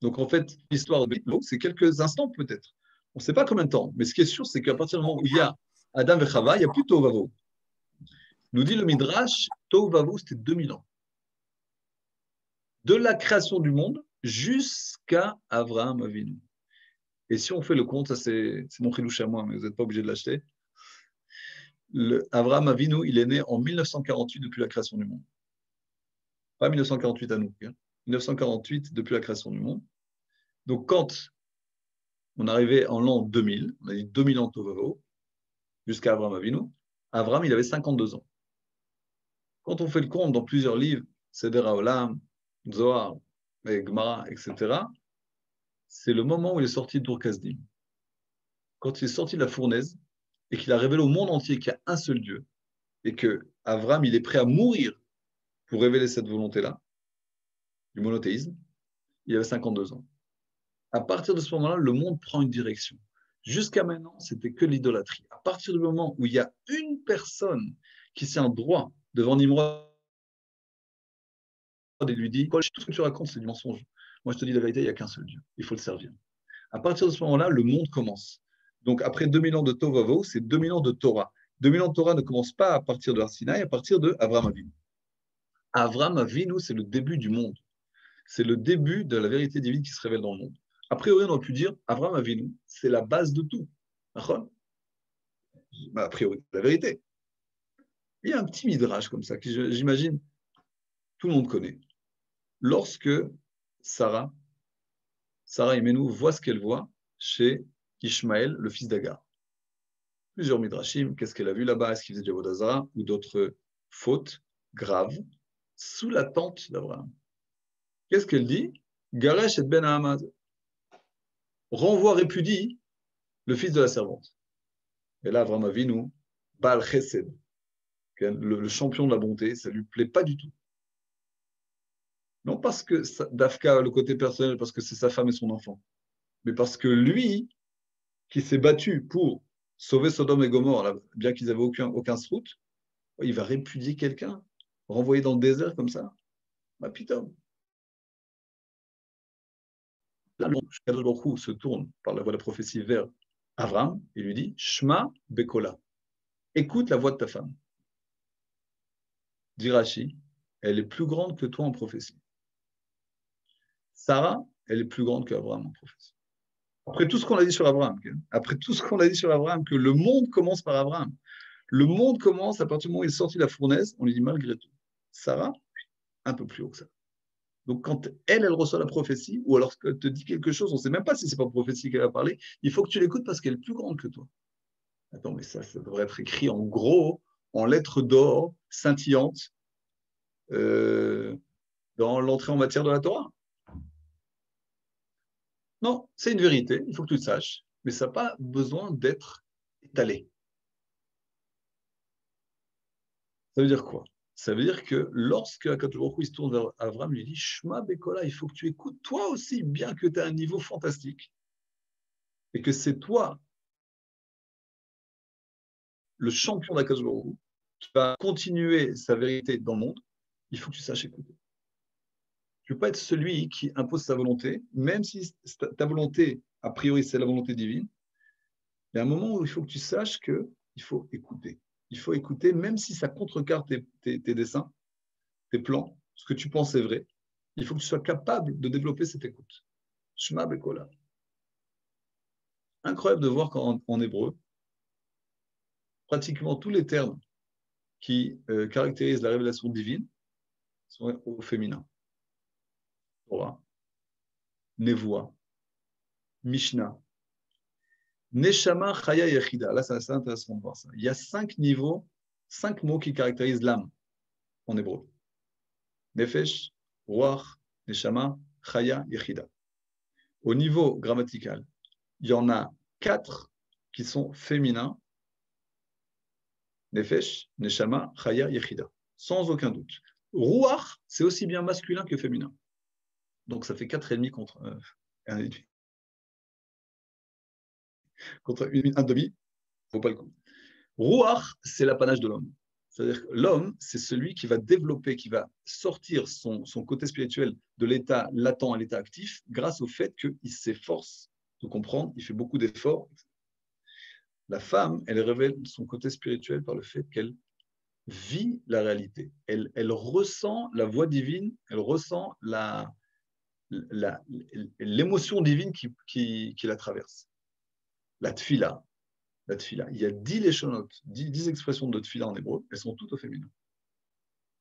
Donc en fait, l'histoire de Biblo, c'est quelques instants peut-être. On ne sait pas combien de temps, mais ce qui est sûr, c'est qu'à partir du moment où il y a Adam et Chava, il n'y a plus Tovavo. Nous dit le Midrash, Tovavo, c'était 2000 ans. De la création du monde jusqu'à Avraham Avinu. Et si on fait le compte, ça c'est mon chilouche à moi, mais vous n'êtes pas obligé de l'acheter. Avraham Avinu, il est né en 1948 depuis la création du monde. Pas 1948 à nous, hein. 1948 depuis la création du monde. Donc quand on arrivait en l'an 2000, on a dit 2000 ans de Tovavo, jusqu'à Avraham Avinu, Avraham, il avait 52 ans. Quand on fait le compte dans plusieurs livres, Seder HaOlam, Zohar, Gemara, etc., c'est le moment où il est sorti d'Ur Kasdim. Quand il est sorti de la fournaise et qu'il a révélé au monde entier qu'il y a un seul Dieu et que Avraham, il est prêt à mourir pour révéler cette volonté-là, du monothéisme, il avait 52 ans. À partir de ce moment-là, le monde prend une direction. Jusqu'à maintenant, c'était que l'idolâtrie. À partir du moment où il y a une personne qui s'est en droit devant Nimrod et lui dit « Tout ce que tu racontes, c'est du mensonge. Moi, je te dis la vérité, il n'y a qu'un seul Dieu. Il faut le servir. » À partir de ce moment-là, le monde commence. Donc, après 2000 ans de Tovavo, c'est 2000 ans de Torah. 2000 ans de Torah ne commence pas à partir de Arsinaï, à partir de Avraham Avinu. Avraham Avinu, c'est le début du monde. C'est le début de la vérité divine qui se révèle dans le monde. A priori, on aurait pu dire, Avraham Avinu, c'est la base de tout. A priori, c'est la vérité. Il y a un petit midrash comme ça, que j'imagine, tout le monde connaît. Lorsque Sarah Imenu voit ce qu'elle voit chez Ishmaël, le fils d'Agar. Plusieurs midrashim, qu'est-ce qu'elle a vu là-bas? Est-ce qu'il faisait du Avodah Zarah ou d'autres fautes graves sous la tente d'Abraham? Qu'est-ce qu'elle dit? Garesh et Ben Hamad. Renvoie, répudie le fils de la servante. Et là, Avraham Avinu, Baal Chesed, le champion de la bonté, ça ne lui plaît pas du tout. Non parce que Dafka, le côté personnel, parce que c'est sa femme et son enfant, mais parce que lui, qui s'est battu pour sauver Sodome et Gomorrhe, bien qu'ils n'avaient aucun srout, il va répudier quelqu'un, renvoyer dans le désert comme ça. Bah, putain. Là, Kadosh Baruch Hu se tourne par la voie de la prophétie vers Avram et lui dit Shma Bekola. Écoute la voix de ta femme. Dit Rashi, elle est plus grande que toi en prophétie. Sarah, elle est plus grande qu'Abraham en prophétie. Après tout ce qu'on a dit sur Abraham, que le monde commence par Abraham. Le monde commence à partir du moment où il est sorti de la fournaise, on lui dit malgré tout. Sarah, un peu plus haut que ça. Donc quand elle reçoit la prophétie, ou alors qu'elle te dit quelque chose, on ne sait même pas si ce n'est pas prophétie qu'elle a parlé, il faut que tu l'écoutes parce qu'elle est plus grande que toi. Attends, mais ça devrait être écrit en gros, en lettres d'or, scintillantes, dans l'entrée en matière de la Torah. Non, c'est une vérité, il faut que tu le saches, mais ça n'a pas besoin d'être étalé. Ça veut dire quoi? Ça veut dire que lorsque Akadosh Baruch Hu se tourne vers Avram, il lui dit Shma Bekola, il faut que tu écoutes toi aussi, bien que tu aies un niveau fantastique, et que c'est toi, le champion d'Akadosh Baruch Hu, qui va continuer sa vérité dans le monde, il faut que tu saches écouter. Tu ne peux pas être celui qui impose sa volonté, même si ta volonté, a priori, c'est la volonté divine. Il y a un moment où il faut que tu saches qu'il faut écouter. Il faut écouter, même si ça contrecarre tes desseins, tes plans, ce que tu penses est vrai. Il faut que tu sois capable de développer cette écoute. Shema Bekola. Incroyable de voir qu'en hébreu, pratiquement tous les termes qui caractérisent la révélation divine sont au féminin. Torah, Nevoa, Mishnah, Neshama, Chaya, Yechida. Là, c'est assez intéressant de voir ça. Il y a 5 niveaux, 5 mots qui caractérisent l'âme en hébreu. Nefesh, Ruach, Neshama, Chaya, Yechida. Au niveau grammatical, il y en a 4 qui sont féminins. Nefesh, Neshama, Chaya, Yechida. Sans aucun doute. Ruach, c'est aussi bien masculin que féminin. Donc ça fait 4,5 contre un contre un demi, il ne vaut pas le coup. Ruach, c'est l'apanage de l'homme. C'est-à-dire que l'homme, c'est celui qui va développer, qui va sortir son côté spirituel de l'état latent à l'état actif grâce au fait qu'il s'efforce de comprendre, il fait beaucoup d'efforts. La femme, elle révèle son côté spirituel par le fait qu'elle vit la réalité. Elle ressent la voix divine, elle ressent l'émotion divine qui la traverse. La tfila. Il y a 10 léshonot, 10 expressions de tfila en hébreu, elles sont toutes au féminin.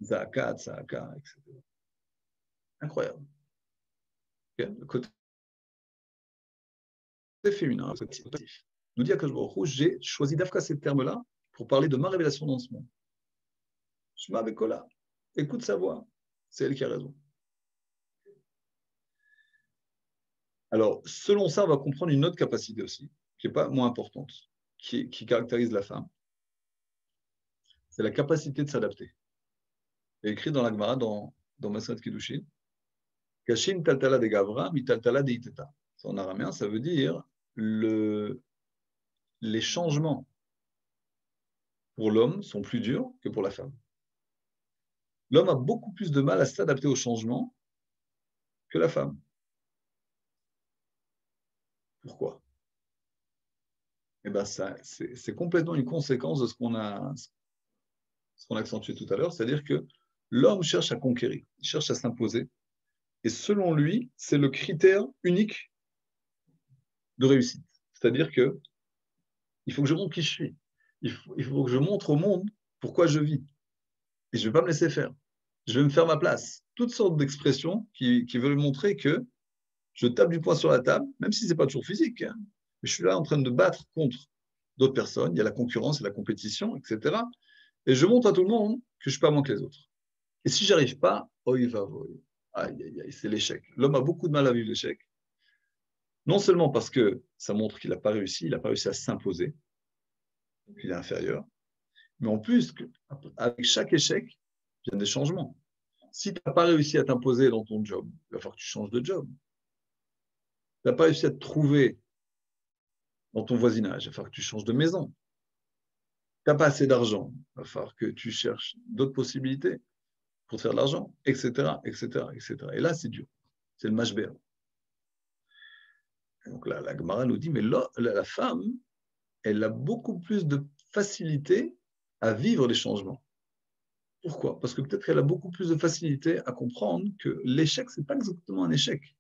Zaka, tzaka, etc. Incroyable. Le côté féminin, le côté positif. Nous dit Akash Baruch Hu, j'ai choisi d'Afka ces termes-là pour parler de ma révélation dans ce monde. Shema Bekola, écoute sa voix, c'est elle qui a raison. Alors, selon ça, on va comprendre une autre capacité aussi, qui n'est pas moins importante, qui caractérise la femme. C'est la capacité de s'adapter. Il est écrit dans la Gemara, dans Maseret Kiddushin, Kashin taltala de Gavra, mi taltala de Iteta. En araméen, ça veut dire les changements pour l'homme sont plus durs que pour la femme. L'homme a beaucoup plus de mal à s'adapter aux changements que la femme. Pourquoi? Eh ben c'est complètement une conséquence de ce qu'on a accentué tout à l'heure, c'est-à-dire que l'homme cherche à conquérir, il cherche à s'imposer, et selon lui, c'est le critère unique de réussite. C'est-à-dire que il faut que je montre qui je suis, il faut que je montre au monde pourquoi je vis, et je ne vais pas me laisser faire. Je vais me faire ma place. Toutes sortes d'expressions qui veulent montrer que je tape du poing sur la table, même si ce n'est pas toujours physique, hein, mais je suis là en train de battre contre d'autres personnes, il y a la concurrence, il y a la compétition, etc. Et je montre à tout le monde que je ne suis pas moins que les autres. Et si je n'y arrive pas, oi va voi. Aïe, aïe, aïe, c'est l'échec. L'homme a beaucoup de mal à vivre l'échec. Non seulement parce que ça montre qu'il n'a pas réussi à s'imposer, qu'il est inférieur, mais en plus, avec chaque échec, il y a des changements. Si tu n'as pas réussi à t'imposer dans ton job, il va falloir que tu changes de job. Tu n'as pas réussi à te trouver dans ton voisinage, il va falloir que tu changes de maison. Tu n'as pas assez d'argent, il va falloir que tu cherches d'autres possibilités pour te faire de l'argent, etc., etc., etc. Et là, c'est dur. C'est le mashber. Donc là, la Gemara nous dit, mais là, la femme, elle a beaucoup plus de facilité à vivre les changements. Pourquoi? Parce que peut-être qu'elle a beaucoup plus de facilité à comprendre que l'échec, ce n'est pas exactement un échec.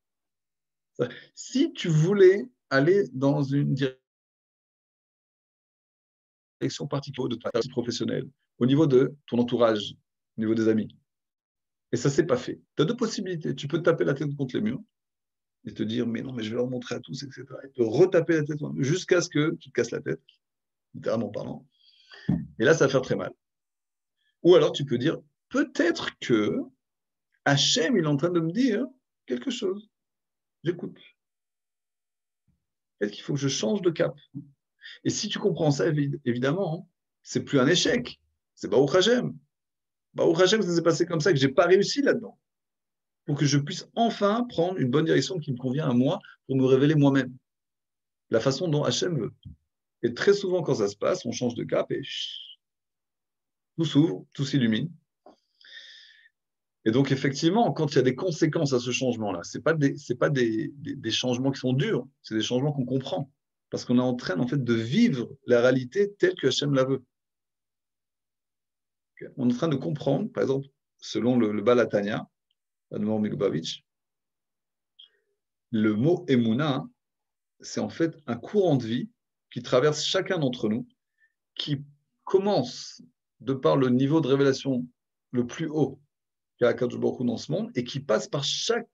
Si tu voulais aller dans une direction particulière de ta vie professionnelle, au niveau de ton entourage, au niveau des amis, et ça ne s'est pas fait, tu as deux possibilités. Tu peux te taper la tête contre les murs et te dire, mais non, mais je vais leur montrer à tous, etc. Et te retaper la tête jusqu'à ce que tu te casses la tête, littéralement parlant. Et là, ça va faire très mal. Ou alors, tu peux dire, peut-être que Hachem, il est en train de me dire quelque chose. J'écoute. Peut-être qu'il faut que je change de cap. Et si tu comprends ça, évidemment, c'est plus un échec. C'est Baruch Hashem. Baruch Hashem, ça s'est passé comme ça, que je n'ai pas réussi là-dedans. Pour que je puisse enfin prendre une bonne direction qui me convient à moi pour me révéler moi-même. La façon dont Hachem veut. Et très souvent, quand ça se passe, on change de cap et tout s'ouvre, tout s'illumine. Et donc, effectivement, quand il y a des conséquences à ce changement-là, ce n'est pas des changements qui sont durs, c'est des changements qu'on comprend. Parce qu'on est en train, en fait, de vivre la réalité telle que Hachem la veut. On est en train de comprendre, par exemple, selon le Baal HaTanya, Admor Milubavitch, le mot Emouna, c'est en fait un courant de vie qui traverse chacun d'entre nous, qui commence de par le niveau de révélation le plus haut qu'a Akadosh Baruch Hu dans ce monde, et qui passe par chaque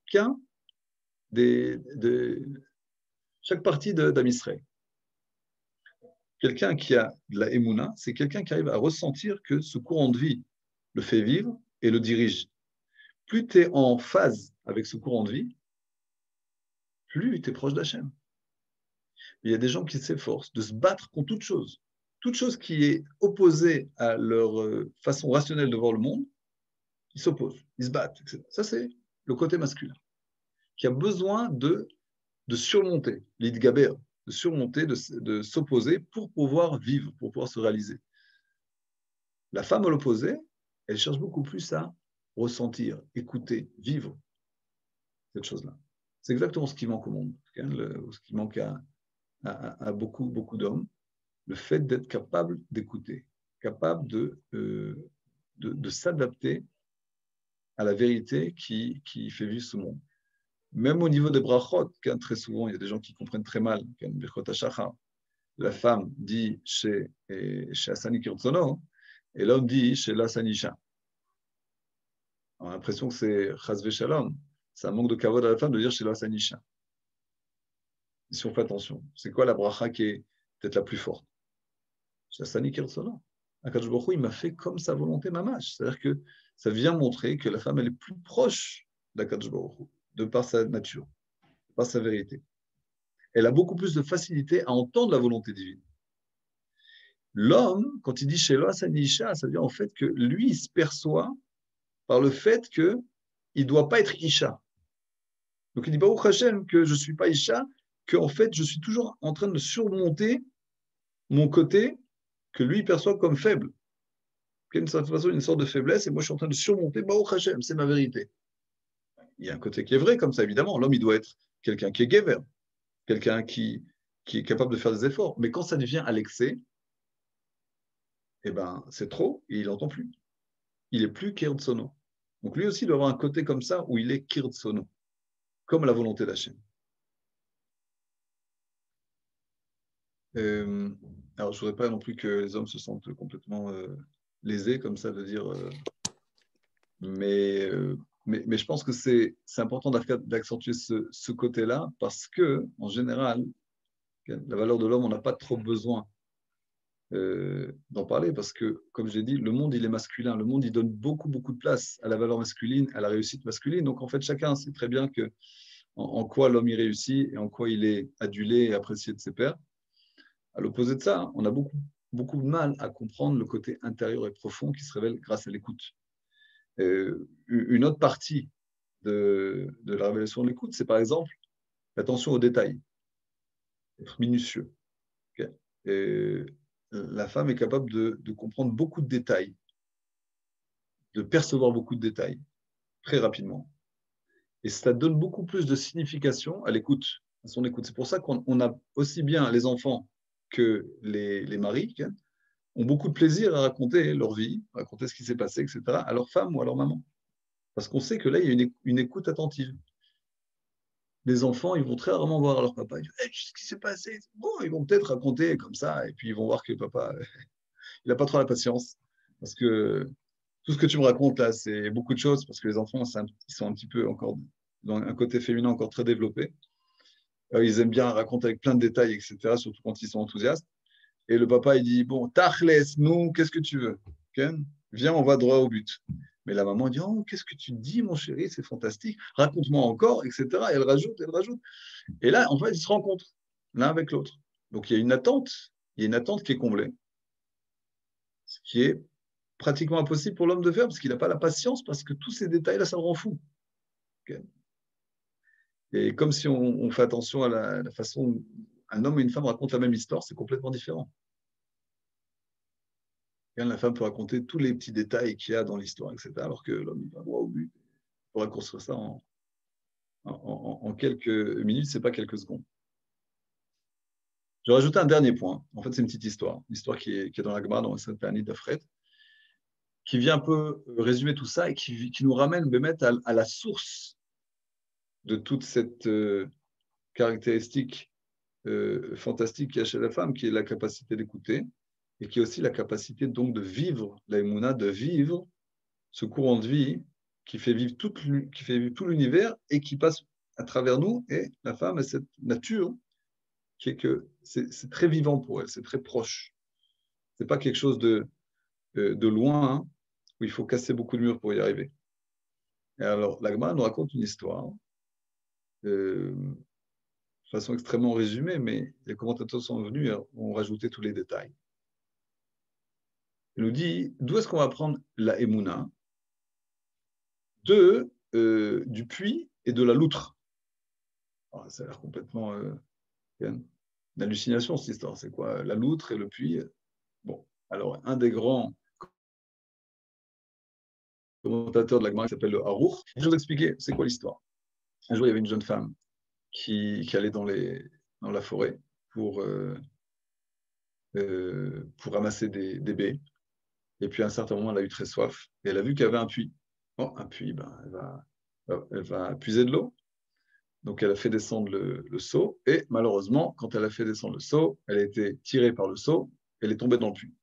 partie d'Am Israël. Quelqu'un qui a de la Emouna, c'est quelqu'un qui arrive à ressentir que ce courant de vie le fait vivre et le dirige. Plus tu es en phase avec ce courant de vie, plus tu es proche d'Hachem. Il y a des gens qui s'efforcent de se battre contre toute chose qui est opposée à leur façon rationnelle de voir le monde, ils s'opposent, ils se battent, etc. Ça, c'est le côté masculin, qui a besoin de de surmonter, l'idgaber, de surmonter, de s'opposer pour pouvoir vivre, pour pouvoir se réaliser. La femme à l'opposé, elle cherche beaucoup plus à ressentir, écouter, vivre cette chose-là. C'est exactement ce qui manque au monde, ce qui manque à beaucoup, beaucoup d'hommes, le fait d'être capable d'écouter, capable de s'adapter à la vérité qui fait vivre ce monde. Même au niveau des brachot, très souvent, il y a des gens qui comprennent très mal, la femme dit chez Asani Kirtsono, et l'homme dit chez l'Asanisha. On a l'impression que c'est Chazve Shalom, c'est un manque de kavod à la femme de dire chez l'Asanisha. Si on fait attention, c'est quoi la bracha qui est peut-être la plus forte? Chez Asani Kirtsono. Akadosh Baruch Hu, il m'a fait comme sa volonté mamash. C'est-à-dire que ça vient montrer que la femme, elle est plus proche d'Akadosh Baruch Hu, de par sa nature, de par sa vérité. Elle a beaucoup plus de facilité à entendre la volonté divine. L'homme, quand il dit chez l'Asanisha, ça veut dire en fait que lui, il se perçoit par le fait qu'il ne doit pas être Isha. Donc il dit Baruch Hashem que je ne suis pas Isha, qu'en fait je suis toujours en train de surmonter mon côté que lui perçoit comme faible. D'une certaine façon, une sorte de faiblesse, et moi je suis en train de surmonter Baruch Hashem, c'est ma vérité. Il y a un côté qui est vrai comme ça, évidemment. L'homme, il doit être quelqu'un qui est gever, quelqu'un qui est capable de faire des efforts. Mais quand ça devient à l'excès, eh ben, c'est trop et il n'entend plus. Il n'est plus Kirtsono. Donc lui aussi doit avoir un côté comme ça où il est Kirtsono, comme la volonté d'Hachem. Alors je ne voudrais pas non plus que les hommes se sentent complètement lésés comme ça de dire... Mais je pense que c'est important d'accentuer ce côté-là parce que, en général, la valeur de l'homme, on n'a pas trop besoin d'en parler parce que, comme j'ai dit, le monde, il est masculin. Le monde, il donne beaucoup, beaucoup de place à la valeur masculine, à la réussite masculine. Donc, en fait, chacun sait très bien en quoi l'homme y réussit et en quoi il est adulé et apprécié de ses pairs. À l'opposé de ça, on a beaucoup, beaucoup de mal à comprendre le côté intérieur et profond qui se révèle grâce à l'écoute. Une autre partie de la révélation de l'écoute, c'est par exemple l'attention aux détails, être minutieux. Okay. La femme est capable de comprendre beaucoup de détails, de percevoir beaucoup de détails très rapidement. Et ça donne beaucoup plus de signification à l'écoute, à son écoute. C'est pour ça qu'on a aussi bien les enfants que les maris okay, ont beaucoup de plaisir à raconter leur vie, à raconter ce qui s'est passé, etc., à leur femme ou à leur maman. Parce qu'on sait que là, il y a une écoute attentive. Les enfants, ils vont très rarement voir leur papa. Ils disent hey, qu'est-ce qui s'est passé? Bon, ils vont peut-être raconter comme ça, et puis ils vont voir que papa, il n'a pas trop la patience. Parce que tout ce que tu me racontes là, c'est beaucoup de choses, parce que les enfants, ils sont un petit peu encore dans un côté féminin encore très développé. Ils aiment bien raconter avec plein de détails, etc., surtout quand ils sont enthousiastes. Et le papa, il dit, bon, tachles, nous, qu'est-ce que tu veux? Okay, viens, on va droit au but. Mais la maman dit, oh, qu'est-ce que tu dis, mon chéri, c'est fantastique, raconte-moi encore, etc. Et elle rajoute. Et là, en fait, ils se rencontrent l'un avec l'autre. Donc, il y a une attente qui est comblée, ce qui est pratiquement impossible pour l'homme de faire, parce qu'il n'a pas la patience, parce que tous ces détails-là, ça le rend fou. Okay. Et comme si on fait attention à la façon où un homme et une femme racontent la même histoire, c'est complètement différent. La femme peut raconter tous les petits détails qu'il y a dans l'histoire, etc., alors que l'homme, il va droit au but. Il pourra construire ça en quelques minutes, ce n'est pas quelques secondes. Je vais rajouter un dernier point. En fait, c'est une petite histoire. Une histoire qui est dans la Gemara, dans le Tanit d'Afret, qui vient un peu résumer tout ça et qui nous ramène à la source de toute cette caractéristique fantastique qu'il y a chez la femme, qui est la capacité d'écouter, et qui est aussi la capacité donc de vivre la émouna, de vivre ce courant de vie qui fait vivre tout l'univers et qui passe à travers nous. Et la femme a cette nature qui est que c'est très vivant pour elle, c'est très proche. Ce n'est pas quelque chose de loin, hein, où il faut casser beaucoup de murs pour y arriver. Et alors, la Gemara nous raconte une histoire, de façon extrêmement résumée, mais les commentateurs sont venus et ont rajouté tous les détails. Il nous dit, d'où est-ce qu'on va prendre la émouna? Du puits et de la loutre. Alors, ça a l'air complètement une hallucination, cette histoire. C'est quoi? La loutre et le puits. Bon, alors, un des grands commentateur de la Gemara qui s'appelle le Harour. Je vais vous expliquer c'est quoi l'histoire. Un jour, il y avait une jeune femme qui allait dans la forêt pour ramasser des baies. Et puis, à un certain moment, elle a eu très soif. Et elle a vu qu'il y avait un puits. Bon, un puits, ben, elle va puiser de l'eau. Donc, elle a fait descendre le seau. Et malheureusement, quand elle a fait descendre le seau, elle a été tirée par le seau. Elle est tombée dans le puits.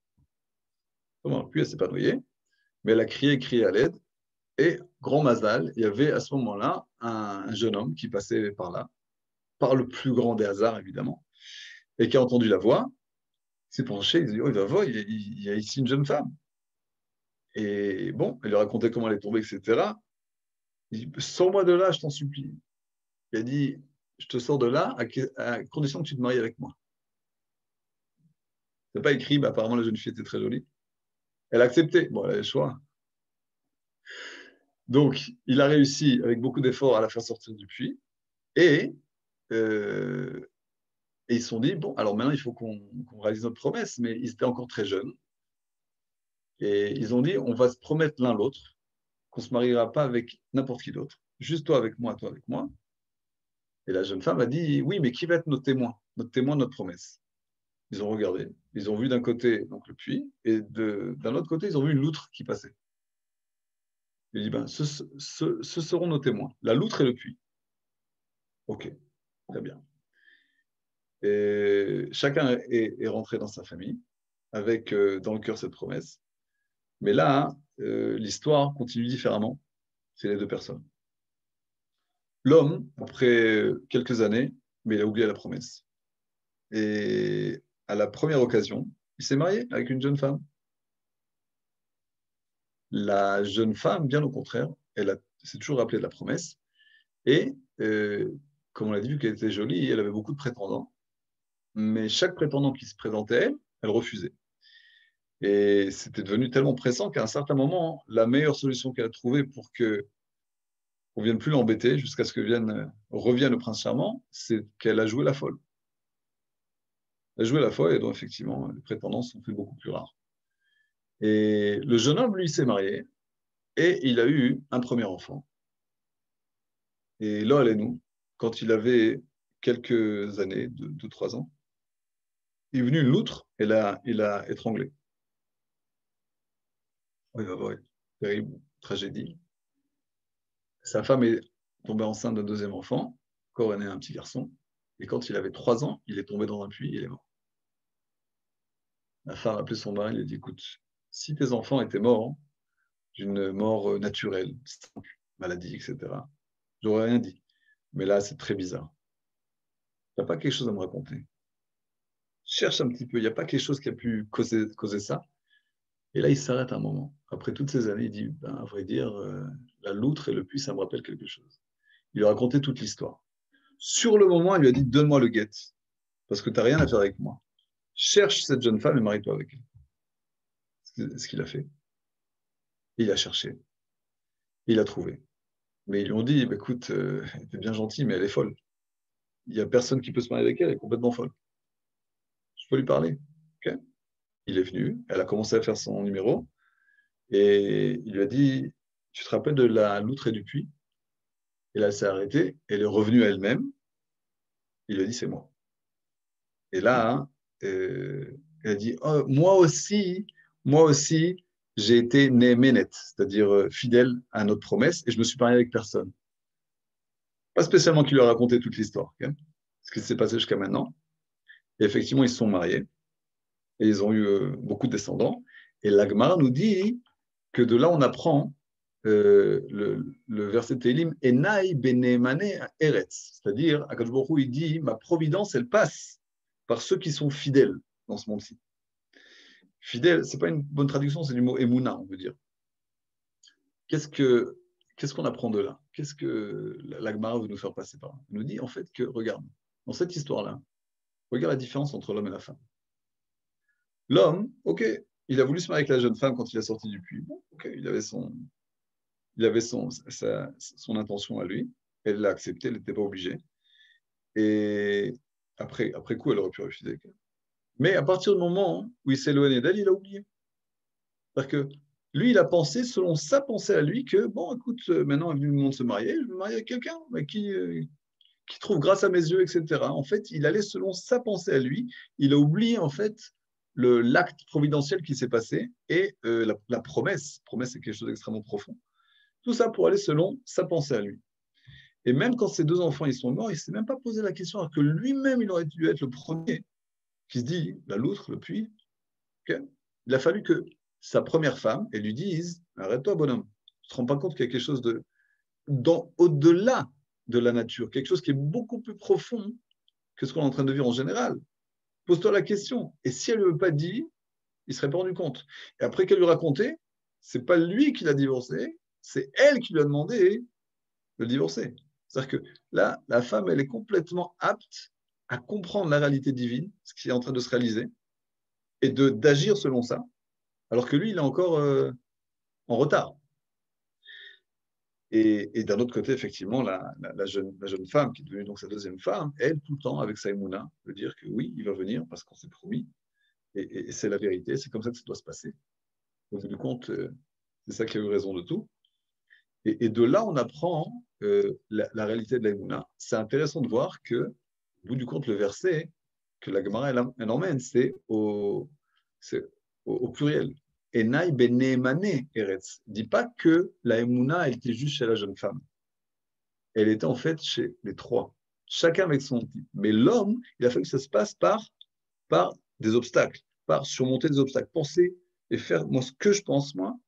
Dans le puits, elle ne s'est pas noyée. Mais elle a crié à l'aide. Et grand mazal, il y avait à ce moment-là un jeune homme qui passait par là, par le plus grand des hasards, évidemment, et qui a entendu la voix, il s'est penché, il s'est dit, oh, il va voir, il y a ici une jeune femme. Et bon, il lui a raconté comment elle est tombée, etc. Il dit, sors-moi de là, je t'en supplie. Il a dit, je te sors de là à condition que tu te maries avec moi. C'est pas écrit, mais apparemment la jeune fille était très jolie. Elle a accepté. Bon, elle avait le choix. Donc, il a réussi, avec beaucoup d'efforts, à la faire sortir du puits. Et ils se sont dit, bon, alors maintenant, il faut qu'on réalise notre promesse, mais ils étaient encore très jeunes. Et ils ont dit, on va se promettre l'un l'autre qu'on ne se mariera pas avec n'importe qui d'autre, juste toi avec moi, toi avec moi. Et la jeune femme a dit, oui, mais qui va être notre témoin de notre promesse? Ils ont regardé, ils ont vu d'un côté donc, le puits, et d'un autre côté, ils ont vu une loutre qui passait. Il dit, ben, ce seront nos témoins, la loutre et le puits. Ok, très bien. Et chacun est rentré dans sa famille, avec dans le cœur cette promesse. Mais là, l'histoire continue différemment. C'est les deux personnes. L'homme, après quelques années, mais il a oublié la promesse. Et à la première occasion, il s'est marié avec une jeune femme. La jeune femme, bien au contraire, elle s'est toujours rappelée de la promesse. Et, comme on l'a dit, vu qu'elle était jolie, elle avait beaucoup de prétendants. Mais chaque prétendant qui se présentait à elle, elle refusait. Et c'était devenu tellement pressant qu'à un certain moment, la meilleure solution qu'elle a trouvée pour qu'on ne vienne plus l'embêter jusqu'à ce que revienne le prince charmant, c'est qu'elle a joué la folle. Elle a joué la folle et donc effectivement, les prétendants sont fait beaucoup plus rares. Et le jeune homme, lui, s'est marié et il a eu un premier enfant. Et là, elle est nous, quand il avait quelques années, 2-3 ans, il est venu une loutre et il a étranglé. Oui, terrible tragédie. Sa femme est tombée enceinte d'un deuxième enfant, encore né un petit garçon, et quand il avait 3 ans, il est tombé dans un puits et il est mort. La femme a appelé son mari et lui a dit, écoute, si tes enfants étaient morts d'une mort naturelle, simple, maladie, etc., j'aurais rien dit. Mais là, c'est très bizarre. Tu n'as pas quelque chose à me raconter. Cherche un petit peu, il n'y a pas quelque chose qui a pu causer ça. Et là, il s'arrête un moment. Après toutes ces années, il dit, ben, à vrai dire, la loutre et le puits, ça me rappelle quelque chose. Il lui a raconté toute l'histoire. Sur le moment, il lui a dit, donne-moi le guet, parce que tu n'as rien à faire avec moi. Cherche cette jeune femme et marie-toi avec elle. C'est ce qu'il a fait. Et il a cherché. Et il a trouvé. Mais ils lui ont dit, bah, écoute, elle est bien gentille, mais elle est folle. Il n'y a personne qui peut se marier avec elle, elle est complètement folle. Je peux lui parler. Okay. Il est venu, elle a commencé à faire son numéro, et il lui a dit, tu te rappelles de la loutre et du puits? Et là, elle s'est arrêtée, elle est revenue à elle-même. Il lui a dit, c'est moi. Et là, elle a dit, oh, moi aussi, j'ai été né ménette, c'est-à-dire fidèle à notre promesse, et je me suis marié avec personne. Pas spécialement qu'il lui a raconté toute l'histoire, okay, ce qui s'est passé jusqu'à maintenant. Et effectivement, ils se sont mariés, et ils ont eu beaucoup de descendants. Et l'Agmar nous dit que de là, on apprend le verset de Télim, Enai benemane eretz, c'est-à-dire, Akadosh Baruch Hu, il dit, ma providence, elle passe par ceux qui sont fidèles dans ce monde-ci. Fidèle, ce n'est pas une bonne traduction, c'est du mot Emouna, on veut dire. Qu'est-ce qu'on apprend de là? Qu'est-ce que l'Agmara veut nous faire passer par là? Il nous dit en fait que, regarde, dans cette histoire-là, regarde la différence entre l'homme et la femme. L'homme, ok, il a voulu se marier avec la jeune femme quand il est sorti du puits. Bon, ok, il avait son intention à lui. Elle l'a accepté, elle n'était pas obligée. Et après coup, elle aurait pu refuser. Mais à partir du moment où il s'est éloigné d'elle, il a oublié. C'est-à-dire que lui, il a pensé, selon sa pensée à lui, que bon, écoute, maintenant est venu le moment de se marier, je vais me marier avec quelqu'un qui trouve grâce à mes yeux, etc. En fait, il allait selon sa pensée à lui. Il a oublié, en fait, l'acte providentiel qui s'est passé et la promesse. Promesse, c'est quelque chose d'extrêmement profond. Tout ça pour aller selon sa pensée à lui. Et même quand ses deux enfants ils sont morts, il ne s'est même pas posé la question, alors que lui-même, il aurait dû être le premier qui se dit, la loutre, le puits. Okay, il a fallu que sa première femme, elle lui dise, arrête-toi, bonhomme. Tu ne te rends pas compte qu'il y a quelque chose au-delà de la nature, quelque chose qui est beaucoup plus profond que ce qu'on est en train de vivre en général. Pose-toi la question. Et si elle ne veut pas dire, il ne serait pas rendu compte. Et après qu'elle lui racontait, ce n'est pas lui qui l'a divorcé, c'est elle qui lui a demandé de le divorcer. C'est-à-dire que là, la femme, elle est complètement apte à comprendre la réalité divine, ce qui est en train de se réaliser, et d'agir selon ça, alors que lui, il est encore en retard. Et d'un autre côté, effectivement, la jeune femme, qui est devenue donc sa deuxième femme, elle, tout le temps, avec sa émouna, veut dire que oui, il va venir parce qu'on s'est promis, et c'est la vérité, c'est comme ça que ça doit se passer. Au bout du compte, c'est ça qui a eu raison de tout. Et de là, on apprend la réalité de la émouna. C'est intéressant de voir que, au bout du compte, le verset que la Gemara elle emmène, c'est au pluriel. Enai beneemane eretz. Dit pas que la émouna, elle était juste chez la jeune femme. Elle était en fait chez les trois, chacun avec son type. Mais l'homme, il a fallu que ça se passe par des obstacles, par surmonter des obstacles, penser et faire moi ce que je pense moi,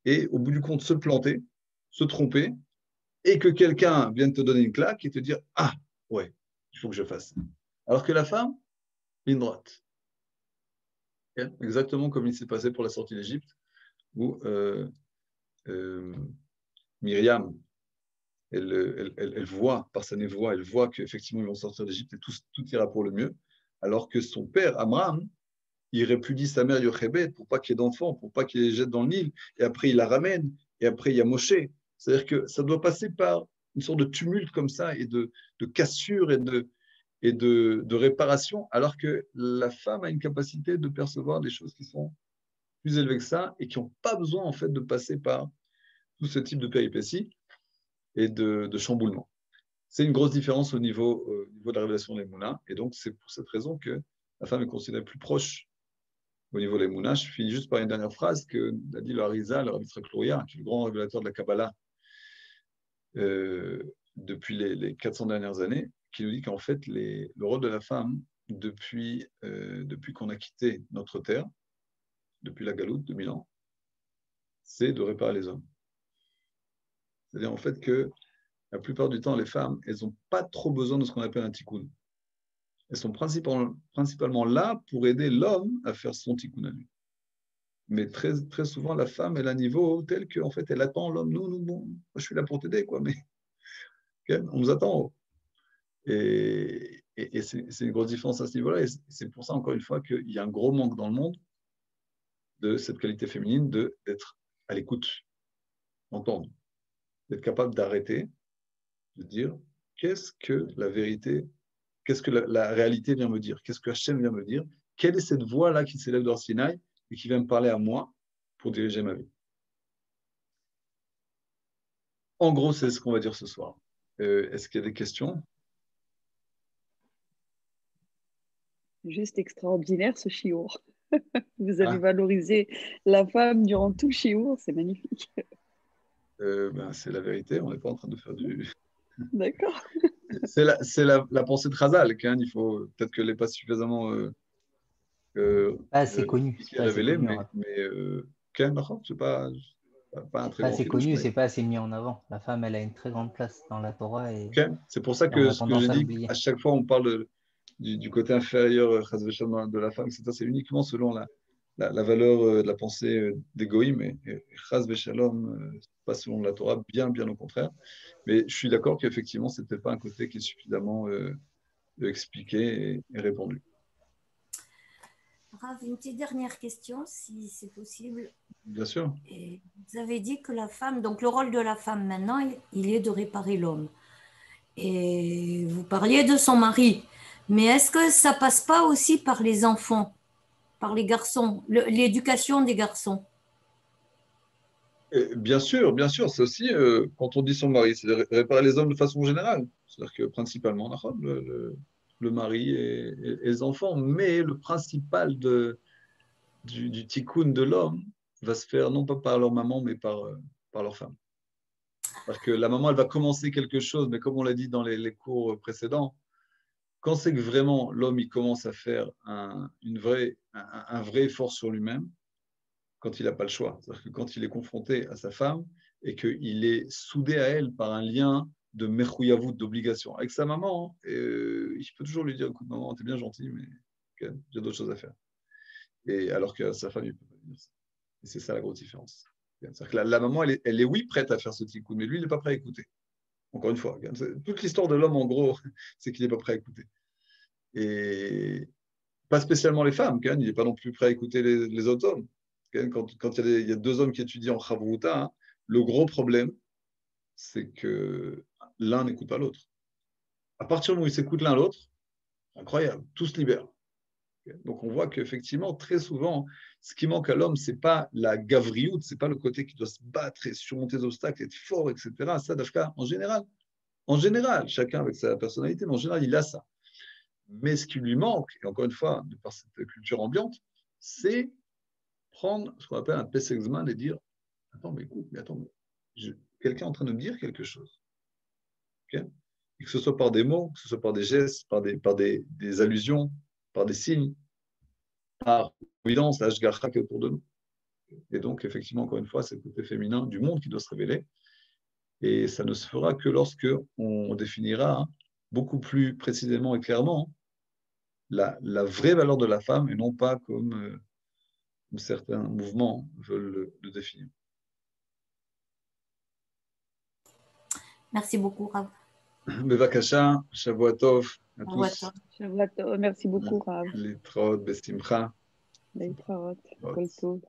et au bout du compte se planter, se tromper, et que quelqu'un vienne te donner une claque et te dire ah ouais, il faut que je fasse. Alors que la femme, ligne droite. Exactement comme il s'est passé pour la sortie d'Égypte, où Myriam, elle voit, par sa névoie, elle voit qu'effectivement ils vont sortir d'Égypte et tout ira pour le mieux, alors que son père, Amram, il répudie sa mère Yochébed pour pas qu'il y ait d'enfants, pour pas qu'il les jette dans le Nil, et après il la ramène, et après il y a Moshe. C'est-à-dire que ça doit passer par une sorte de tumulte comme ça, et de cassure, et de réparation, alors que la femme a une capacité de percevoir des choses qui sont plus élevées que ça, et qui n'ont pas besoin en fait de passer par tout ce type de péripéties et de chamboulements. C'est une grosse différence au niveau de la révélation de l'Emouna, et donc c'est pour cette raison que la femme est considérée plus proche au niveau de l'Emouna. Je finis juste par une dernière phrase que a dit le Harizal, le Rabbi Yitzhak Luria, qui est le grand révélateur de la Kabbalah depuis les 400 dernières années, qui nous dit qu'en fait, le rôle de la femme, depuis qu'on a quitté notre terre, depuis la Galoute, 2000 ans, c'est de réparer les hommes. C'est-à-dire en fait que la plupart du temps, les femmes, elles n'ont pas trop besoin de ce qu'on appelle un tikkun. Elles sont principalement là pour aider l'homme à faire son tikkun à lui. Mais très, très souvent, la femme, elle a un niveau tel qu'en fait, elle attend l'homme. Nous, bon, moi, je suis là pour t'aider, quoi, mais okay, on nous attend. Et c'est une grosse différence à ce niveau-là. Et c'est pour ça, encore une fois, qu'il y a un gros manque dans le monde de cette qualité féminine d'être à l'écoute, d'entendre, d'être capable d'arrêter, de dire qu'est-ce que la vérité, qu'est-ce que la réalité vient me dire, qu'est-ce que Hachem vient me dire, quelle est cette voix-là qui s'élève dans le Sinaï et qui vient me parler à moi pour diriger ma vie. En gros, c'est ce qu'on va dire ce soir. Est-ce qu'il y a des questions? Juste extraordinaire ce chiour. Vous avez valorisé la femme durant tout le chiour, c'est magnifique. C'est la vérité, on n'est pas en train de faire du... D'accord. C'est la pensée de Chazal, hein, il faut peut-être qu'elle n'est pas suffisamment pas assez connu. révélée, mais c'est pas un très grand assez chidouche, connu, c'est pas assez mis en avant. La femme, elle a une très grande place dans la Torah. C'est pour ça que ce que je dis, à chaque fois on parle du côté inférieur de la femme, c'est uniquement selon la valeur de la pensée d'Égoïm, et Chaz Veshalom, pas selon la Torah, bien au contraire. Mais je suis d'accord qu'effectivement, ce n'est peut-être pas un côté qui est suffisamment expliqué et répondu. Rav, une petite dernière question, si c'est possible. Bien sûr. Et vous avez dit que la femme, donc le rôle de la femme maintenant, il est de réparer l'homme. Et vous parliez de son mari. Mais est-ce que ça passe pas aussi par les enfants, par les garçons, l'éducation des garçons? Et bien sûr, c'est aussi, quand on dit son mari, c'est de réparer les hommes de façon générale. C'est-à-dire que principalement, le mari et les enfants, mais le principal du tikkun de l'homme va se faire non pas par leur maman, mais par leur femme. Parce que la maman, elle va commencer quelque chose, mais comme on l'a dit dans les cours précédents, quand c'est que vraiment l'homme il commence à faire un vrai effort sur lui-même, quand il n'a pas le choix, c'est-à-dire que quand il est confronté à sa femme et qu'il est soudé à elle par un lien de mechouillavout, d'obligation. Avec sa maman, il peut toujours lui dire, écoute maman, t'es bien gentil, mais okay, j'ai d'autres choses à faire. Et alors que sa femme, il ne peut pas dire ça. Et c'est ça la grosse différence. C'est-à-dire que la maman, elle est oui prête à faire ce petit coup, mais lui, il n'est pas prêt à écouter. Encore une fois, toute l'histoire de l'homme, en gros, c'est qu'il n'est pas prêt à écouter. Et pas spécialement les femmes, il n'est pas non plus prêt à écouter les autres hommes. Quand il y a deux hommes qui étudient en Chavruta, hein, le gros problème, c'est que l'un n'écoute pas l'autre. À partir du moment où ils s'écoutent l'un l'autre, incroyable, tout se libère. Donc on voit qu'effectivement, très souvent, ce qui manque à l'homme, ce n'est pas la gavriout, ce n'est pas le côté qui doit se battre et surmonter les obstacles, être fort, etc. Ça, Dafka, en général, chacun avec sa personnalité, mais en général, il a ça. Mais ce qui lui manque, et encore une fois, de par cette culture ambiante, c'est prendre ce qu'on appelle un pesexman et dire attends, mais écoute, mais attends, quelqu'un est en train de me dire quelque chose. Okay, et que ce soit par des mots, que ce soit par des gestes, par des allusions, par des signes, par l'évidence, la shgacha qui est autour de nous. Et donc, effectivement, encore une fois, c'est le côté féminin du monde qui doit se révéler. Et ça ne se fera que lorsque on définira beaucoup plus précisément et clairement la vraie valeur de la femme et non pas comme certains mouvements veulent le définir. Merci beaucoup, Rav. Bevakasha, Shavua Tov à tous. Merci beaucoup, Rav. Litrot, Besimcha. Kol Tov.